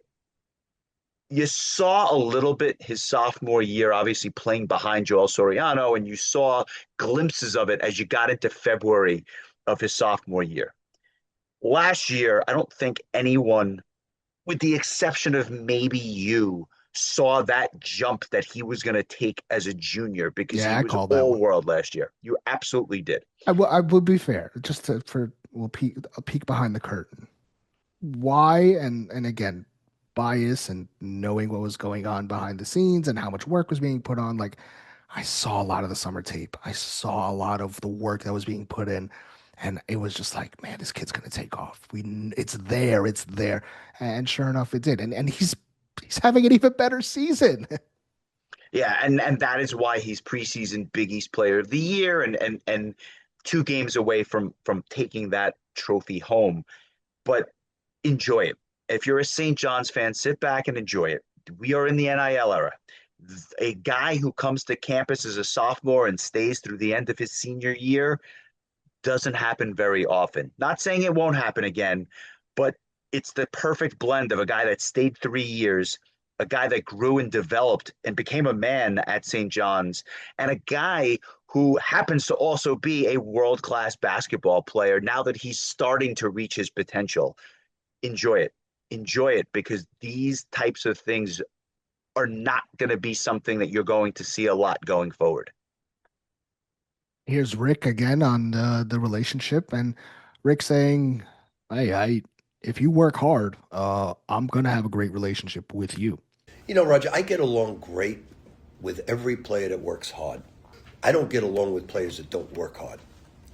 Speaker 2: you saw a little bit his sophomore year, obviously playing behind Joel Soriano, and you saw glimpses of it as you got into February of his sophomore year. Last year, I don't think anyone, with the exception of maybe you, saw that jump that he was going to take as a junior because
Speaker 1: Yeah,
Speaker 2: he
Speaker 1: I
Speaker 2: was
Speaker 1: called that
Speaker 2: all
Speaker 1: one.
Speaker 2: world last year. You absolutely did.
Speaker 1: I would be fair, just for a peek behind the curtain. Why and again, bias and knowing what was going on behind the scenes and how much work was being put on. Like I saw a lot of the summer tape. I saw a lot of the work that was being put in, and it was just like, man, this kid's gonna take off. It's there, it's there, and sure enough, it did. And he's having an even better season.
Speaker 2: Yeah, and that is why he's preseason Big East Player of the Year and 2 games away from taking that trophy home. But enjoy it. If you're a St. John's fan, sit back and enjoy it. We are in the NIL era. A guy who comes to campus as a sophomore and stays through the end of his senior year doesn't happen very often. Not saying it won't happen again, but it's the perfect blend of a guy that stayed 3 years, a guy that grew and developed and became a man at St. John's, and a guy who happens to also be a world-class basketball player now that he's starting to reach his potential. Enjoy it. Enjoy it because these types of things are not going to be something that you're going to see a lot going forward.
Speaker 1: Here's Rick again on the relationship, and Rick saying, "Hey, if you work hard, I'm gonna have a great relationship with you."
Speaker 3: You know, Roger, I get along great with every player that works hard. I don't get along with players that don't work hard.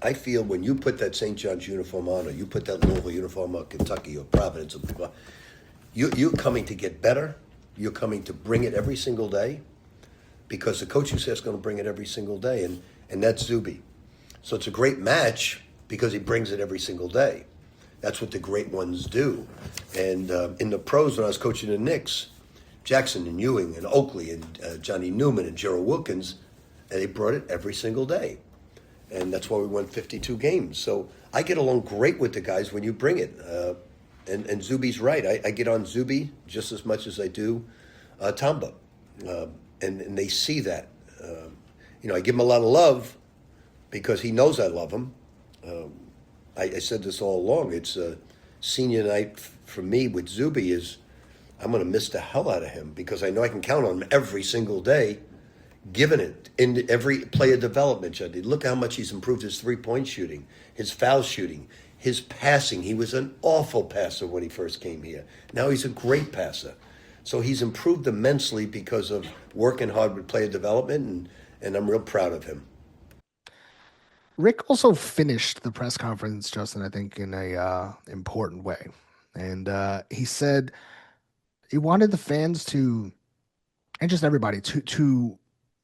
Speaker 3: I feel when you put that St. John's uniform on, or you put that Louisville uniform on, Kentucky or Providence, you're coming to get better. You're coming to bring it every single day because the coaching staff is going to bring it every single day, and that's Zuby. So it's a great match because he brings it every single day. That's what the great ones do. And in the pros, when I was coaching the Knicks, Jackson and Ewing and Oakley and Johnny Newman and Gerald Wilkins, and they brought it every single day. And that's why we won 52 games. So I get along great with the guys when you bring it. And Zuby's right. I get on Zuby just as much as I do Tamba. And they see that. I give him a lot of love because he knows I love him. I said this all along. It's senior night for me with Zuby is I'm going to miss the hell out of him because I know I can count on him every single day, giving it in every player development. Look how much he's improved his three-point shooting, his foul shooting, his passing. He was an awful passer when he first came here. Now he's a great passer. So he's improved immensely because of working hard with player development, and I'm real proud of him.
Speaker 1: Rick also finished the press conference, Justin, I think, in a important way, and he said he wanted the fans to, and just everybody to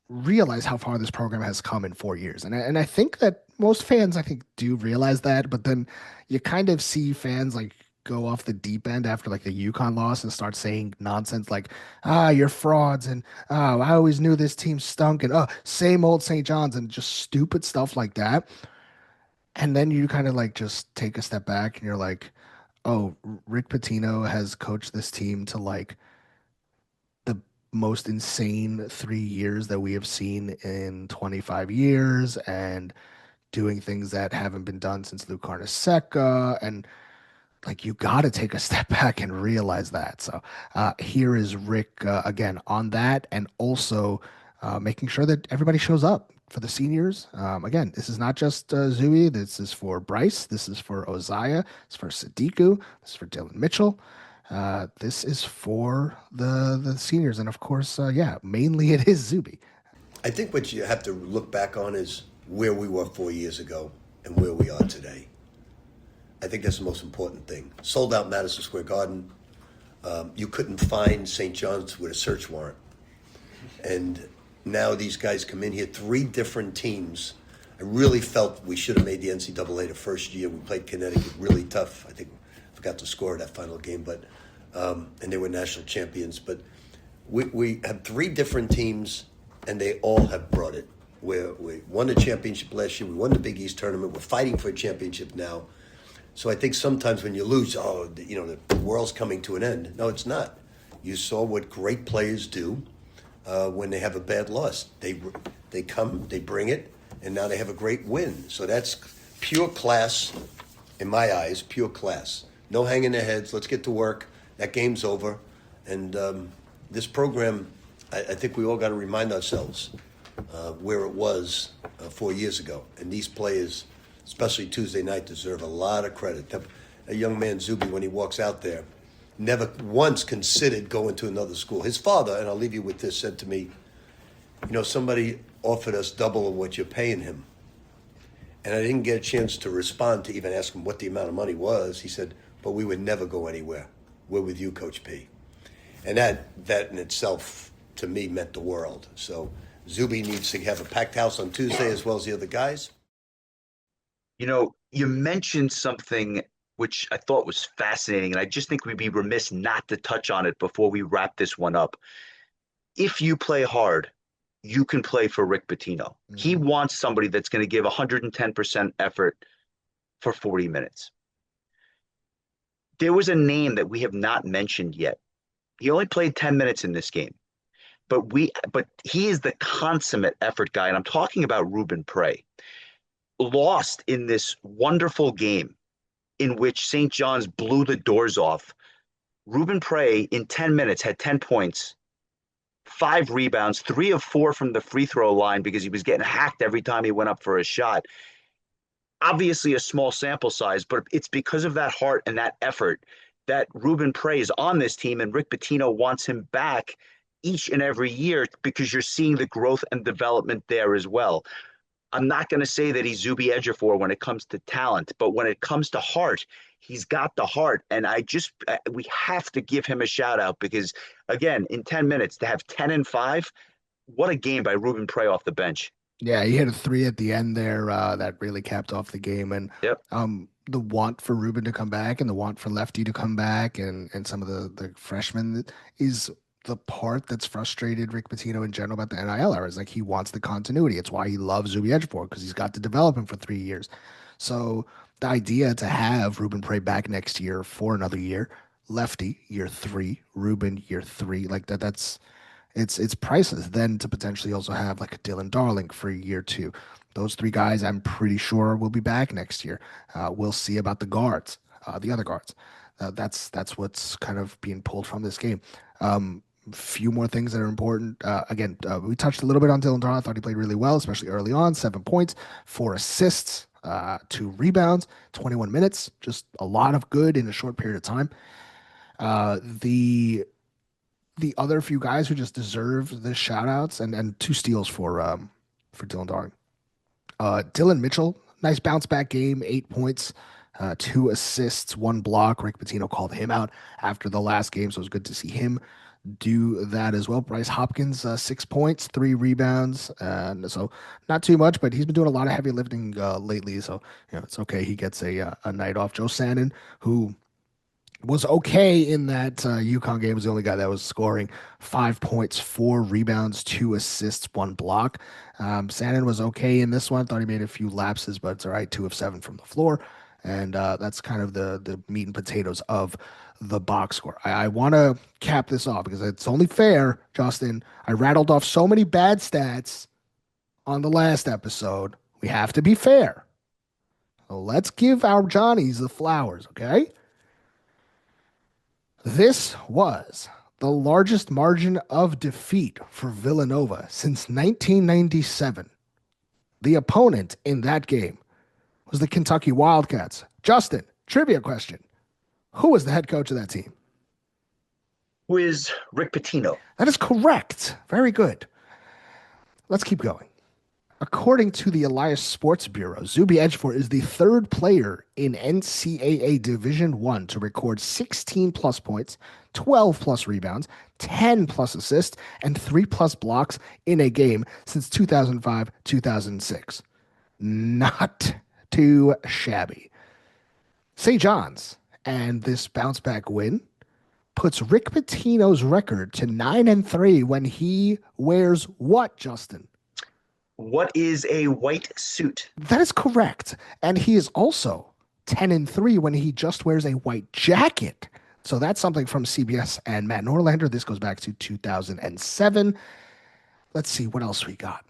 Speaker 1: realize how far this program has come in 4 years. And I think that most fans, I think, do realize that, but then you kind of see fans like go off the deep end after like the UConn loss and start saying nonsense like, you're frauds, and I always knew this team stunk, and same old St. John's, and just stupid stuff like that. And then you kind of like just take a step back and you're like, oh, Rick Pitino has coached this team to like the most insane 3 years that we have seen in 25 years. And doing things that haven't been done since Luke Carnesecca, and like you got to take a step back and realize that. So here is Rick again on that, and also making sure that everybody shows up for the seniors. Again, this is not just Zooey. This is for Bryce. This is for Oziah. This is for Sadiku. This is for Dylan Mitchell. This is for the seniors, and of course, yeah, mainly it is Zuby.
Speaker 3: I think what you have to look back on is where we were 4 years ago and where we are today. I think that's the most important thing. Sold out Madison Square Garden. You couldn't find St. John's with a search warrant. And now these guys come in here, 3 different teams. I really felt we should have made the NCAA the first year. We played Connecticut really tough. I think I forgot to score that final game, but and they were national champions. But we have 3 different teams, and they all have brought it. We won the championship last year. We won the Big East tournament. We're fighting for a championship now. So I think sometimes when you lose, the world's coming to an end. No, it's not. You saw what great players do when they have a bad loss. They come, they bring it, and now they have a great win. So that's pure class, in my eyes, pure class. No hanging their heads. Let's get to work. That game's over. And this program, I think we all got to remind ourselves where it was 4 years ago. And these players, especially Tuesday night, deserve a lot of credit. A young man, Zuby, when he walks out there, never once considered going to another school. His father, and I'll leave you with this, said to me, somebody offered us double of what you're paying him. And I didn't get a chance to respond to even ask him what the amount of money was. He said, but we would never go anywhere. We're with you, Coach P. And that in itself, to me, meant the world. So Zuby needs to have a packed house on Tuesday as well as the other guys.
Speaker 2: You mentioned something which I thought was fascinating, and I just think we'd be remiss not to touch on it before we wrap this one up. If you play hard, you can play for Rick Pitino. Mm-hmm. He wants somebody that's going to give 110% effort for 40 minutes. There was a name that we have not mentioned yet. He only played 10 minutes in this game, but he is the consummate effort guy, and I'm talking about Ruben Prey. Lost in this wonderful game in which St. John's blew the doors off. Ruben Prey in 10 minutes had 10 points, 5 rebounds, 3 of 4 from the free throw line because he was getting hacked every time he went up for a shot. Obviously a small sample size, but it's because of that heart and that effort that Ruben Prey is on this team, and Rick Pitino wants him back each and every year because you're seeing the growth and development there as well. I'm not going to say that he's Zuby Ejiofor when it comes to talent, but when it comes to heart, he's got the heart. And we have to give him a shout out because, again, in 10 minutes to have 10 and 5, what a game by Ruben Prey off the bench.
Speaker 1: Yeah, he hit a 3 at the end there that really capped off the game. And
Speaker 2: yep.
Speaker 1: The want for Ruben to come back and the want for Lefty to come back and some of the freshmen is the part that's frustrated Rick Pitino in general about the NIL era. Is like he wants the continuity. It's why he loves Zuby Ejiofor, because he's got to develop him for 3 years. So the idea to have Ruben Prey back next year for another year, Lefty year 3, Ruben year 3, like that's it's priceless. Then to potentially also have like a Dylan Darling for year 2. Those 3 guys, I'm pretty sure, will be back next year. We'll see about the guards, the other guards. That's what's kind of being pulled from this game. Few more things that are important. Again, we touched a little bit on Dylan Darling. I thought he played really well, especially early on. 7 points, 4 assists, 2 rebounds, 21 minutes. Just a lot of good in a short period of time. The other few guys who just deserve the shout outs and 2 steals for Dylan Darling. Dylan Mitchell, nice bounce back game, 8 points, 2 assists, 1 block. Rick Pitino called him out after the last game, so it was good to see him do that as well. Bryce Hopkins, 6 points, 3 rebounds, and so not too much, but he's been doing a lot of heavy lifting lately, so it's okay. He gets a night off. Joe Sannon, who was okay in that UConn game, was the only guy that was scoring 5 points, 4 rebounds, 2 assists, 1 block. Sannon was okay in this one. Thought he made a few lapses, but it's all right. 2 of 7 from the floor. And that's kind of the meat and potatoes of the box score. I want to cap this off because it's only fair, Justin. I rattled off so many bad stats on the last episode. We have to be fair. let's give our Johnnies the flowers, okay? This was the largest margin of defeat for Villanova since 1997. The opponent in that game was the Kentucky Wildcats. Justin, trivia question. Who was the head coach of that team?
Speaker 2: Who is Rick Pitino?
Speaker 1: That is correct. Very good. Let's keep going. According to the Elias Sports Bureau, Zuby Ejiofor is the third player in NCAA Division I to record 16 plus points, 12 plus rebounds, 10 plus assists, and 3 plus blocks in a game since 2005-2006. Not too shabby. St. John's and this bounce back win puts Rick Pitino's record to 9-3 when he wears what, Justin?
Speaker 2: What is a white suit?
Speaker 1: That is correct. And he is also 10-3 when he just wears a white jacket. So that's something from CBS and Matt Norlander. This goes back to 2007. Let's see what else we got.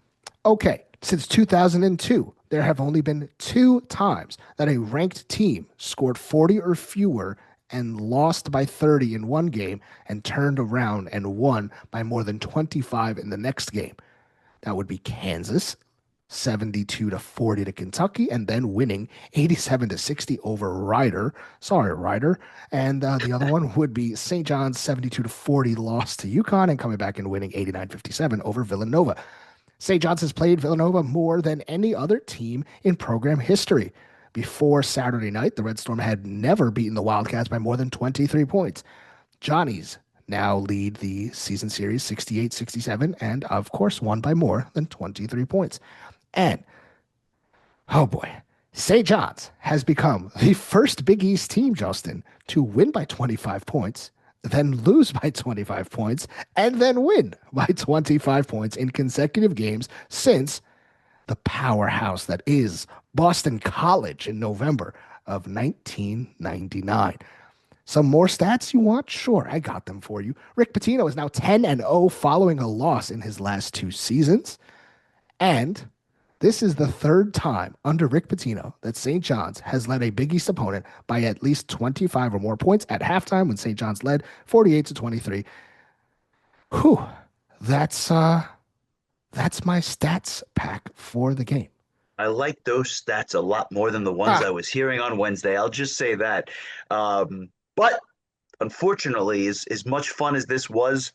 Speaker 1: Okay, since 2002, there have only been 2 times that a ranked team scored 40 or fewer and lost by 30 in one game and turned around and won by more than 25 in the next game. That would be Kansas, 72-40 to Kentucky, and then winning 87-60 over Ryder. Sorry, Ryder. And the other one would be St. John's, 72-40 loss to UConn, and coming back and winning 89-57 over Villanova. St. John's has played Villanova more than any other team in program history. Before Saturday night, the Red Storm had never beaten the Wildcats by more than 23 points. Johnnies now lead the season series 68-67 and, of course, won by more than 23 points. And, oh boy, St. John's has become the first Big East team, Justin, to win by 25 points, then lose by 25 points, and then win by 25 points in consecutive games since the powerhouse that is Boston College in November of 1999. Some more stats you want? Sure, I got them for you. Rick Pitino is now 10-0 following a loss in his last 2 seasons. And this is the 3rd time under Rick Pitino that St. John's has led a Big East opponent by at least 25 or more points at halftime when St. John's led 48-23. Whew, that's my stats pack for the game.
Speaker 2: I like those stats a lot more than the ones I was hearing on Wednesday. I'll just say that. But unfortunately, as much fun as this was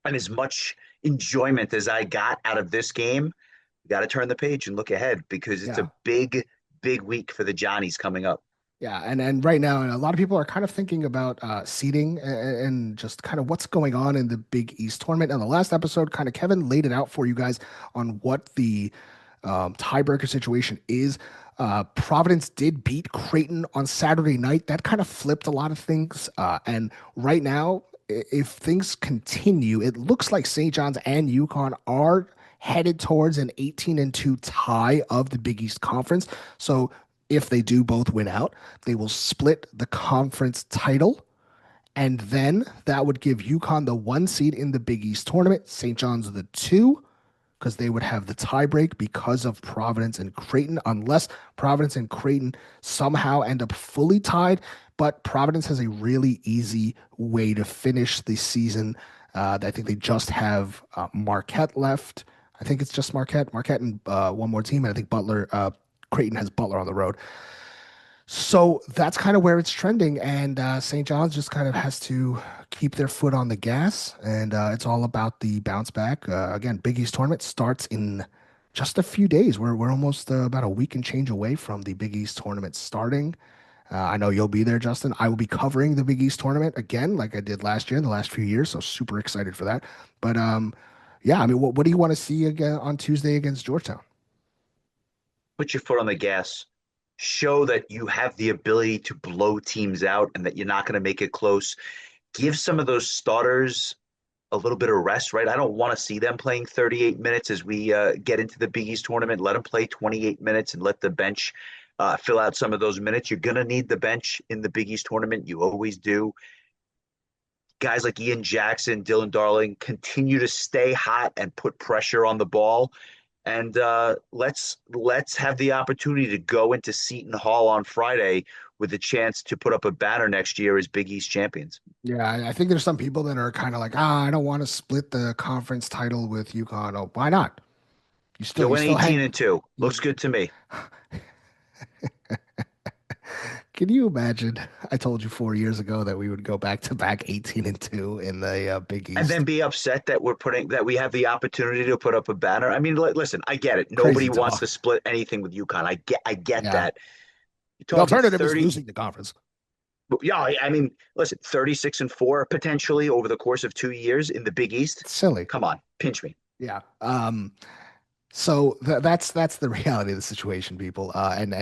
Speaker 2: and as much enjoyment as I got out of this game, we got to turn the page and look ahead because it's a big, big week for the Johnnies coming up.
Speaker 1: Yeah, and right now, and a lot of people are kind of thinking about seeding and just kind of what's going on in the Big East tournament. And the last episode, kind of Kevin laid it out for you guys on what the tiebreaker situation is. Providence did beat Creighton on Saturday night. That kind of flipped a lot of things. And right now, if things continue, it looks like St. John's and UConn are headed towards an 18-2 tie of the Big East Conference. So if they do both win out, they will split the conference title. And then that would give UConn the 1 seed in the Big East tournament, St. John's the 2, because they would have the tiebreak because of Providence and Creighton, unless Providence and Creighton somehow end up fully tied. But Providence has a really easy way to finish the season. I think they just have Marquette left. I think it's just Marquette and one more team. And I think Creighton has Butler on the road. So that's kind of where it's trending. And St. John's just kind of has to keep their foot on the gas. And it's all about the bounce back. Again, Big East tournament starts in just a few days. We're almost about a week and change away from the Big East tournament starting. I know you'll be there, Justin. I will be covering the Big East tournament again, like I did last year in the last few years. So super excited for that. But yeah, I mean, what do you want to see again on Tuesday against Georgetown?
Speaker 2: Put your foot on the gas. Show that you have the ability to blow teams out and that you're not going to make it close. Give some of those starters a little bit of rest, right? I don't want to see them playing 38 minutes as we get into the Big East tournament. Let them play 28 minutes and let the bench fill out some of those minutes. You're going to need the bench in the Big East tournament. You always do. Guys like Ian Jackson, Dylan Darling, continue to stay hot and put pressure on the ball. And let's have the opportunity to go into Seton Hall on Friday with the chance to put up a banner next year as Big East champions.
Speaker 1: Yeah, I think there's some people that are kind of like, I don't want to split the conference title with UConn. Oh, why not?
Speaker 2: Go
Speaker 1: You
Speaker 2: in
Speaker 1: still
Speaker 2: 18
Speaker 1: hang.
Speaker 2: and 2.
Speaker 1: You,
Speaker 2: Looks good to me.
Speaker 1: can you imagine? I told you 4 years ago that we would go back to back 18 and 2 in the Big
Speaker 2: And then
Speaker 1: East.
Speaker 2: be upset that we have the opportunity to put up a banner. I mean, listen, I get it.
Speaker 1: Crazy
Speaker 2: Nobody wants to
Speaker 1: talk.
Speaker 2: split anything with UConn. I get
Speaker 1: Yeah.
Speaker 2: that. You're
Speaker 1: The
Speaker 2: talking
Speaker 1: alternative is
Speaker 2: 30.
Speaker 1: losing the conference.
Speaker 2: Yeah, I mean, listen, 36 and 4 potentially over the course of 2 years in the Big East.
Speaker 1: It's silly.
Speaker 2: Come on, pinch me.
Speaker 1: Yeah. So that's the reality of the situation, people. And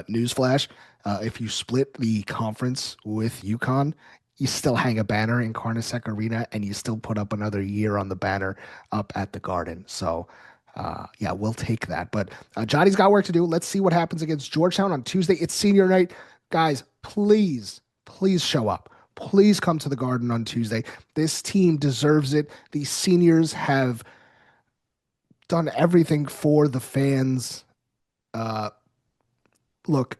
Speaker 1: newsflash: if you split the conference with UConn, you still hang a banner in Carnesec Arena, and you still put up another year on the banner up at the Garden. So, yeah, we'll take that. But Johnny's got work to do. Let's see what happens against Georgetown on Tuesday. It's senior night, guys. Please show up. Please come to the Garden on Tuesday. This team deserves it. These seniors have done everything for the fans. Uh, look,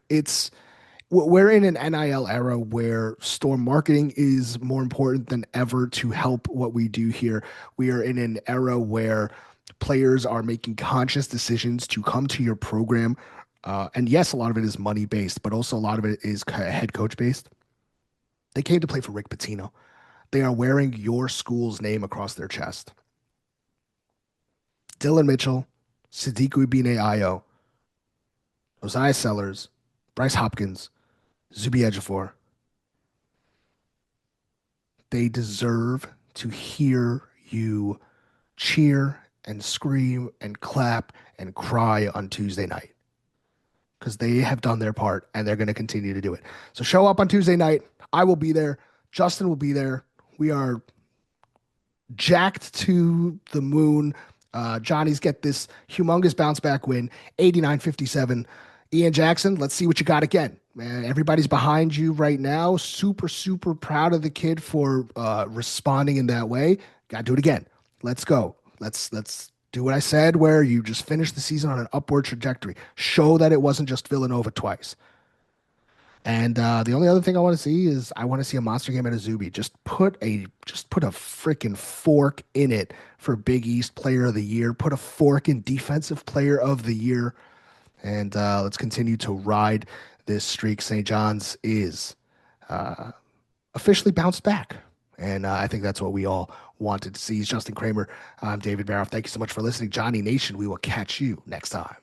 Speaker 1: we're in an NIL era where store marketing is more important than ever to help what we do here. We are in an era where players are making conscious decisions to come to your program. And yes, a lot of it is money based, but also a lot of it is head coach based. They came to play for Rick Pitino. They are wearing your school's name across their chest. Dylan Mitchell, Sadiq Ibine Ayo, Josiah Sellers, Bryce Hopkins, Zuby Ejiofor. They deserve to hear you cheer and scream and clap and cry on Tuesday night because they have done their part and they're going to continue to do it. So show up on Tuesday night. I will be there. Justin will be there. We are jacked to the moon. Johnny's get this humongous bounce back win, 89-57. Ian Jackson, let's see what you got again. Man, everybody's behind you right now. Super, super proud of the kid for responding in that way. Got to do it again. Let's go. Let's do what I said, where you just finish the season on an upward trajectory. Show that it wasn't just Villanova twice. And the only other thing I want to see is I want to see a monster game at a Zuby. Just put a freaking fork in it for Big East Player of the Year. Put a fork in Defensive Player of the Year. And let's continue to ride this streak. St. John's is officially bounced back. And I think that's what we all wanted to see. He's Justin Kramer. I'm David Baroff. Thank you so much for listening. Johnny Nation, we will catch you next time.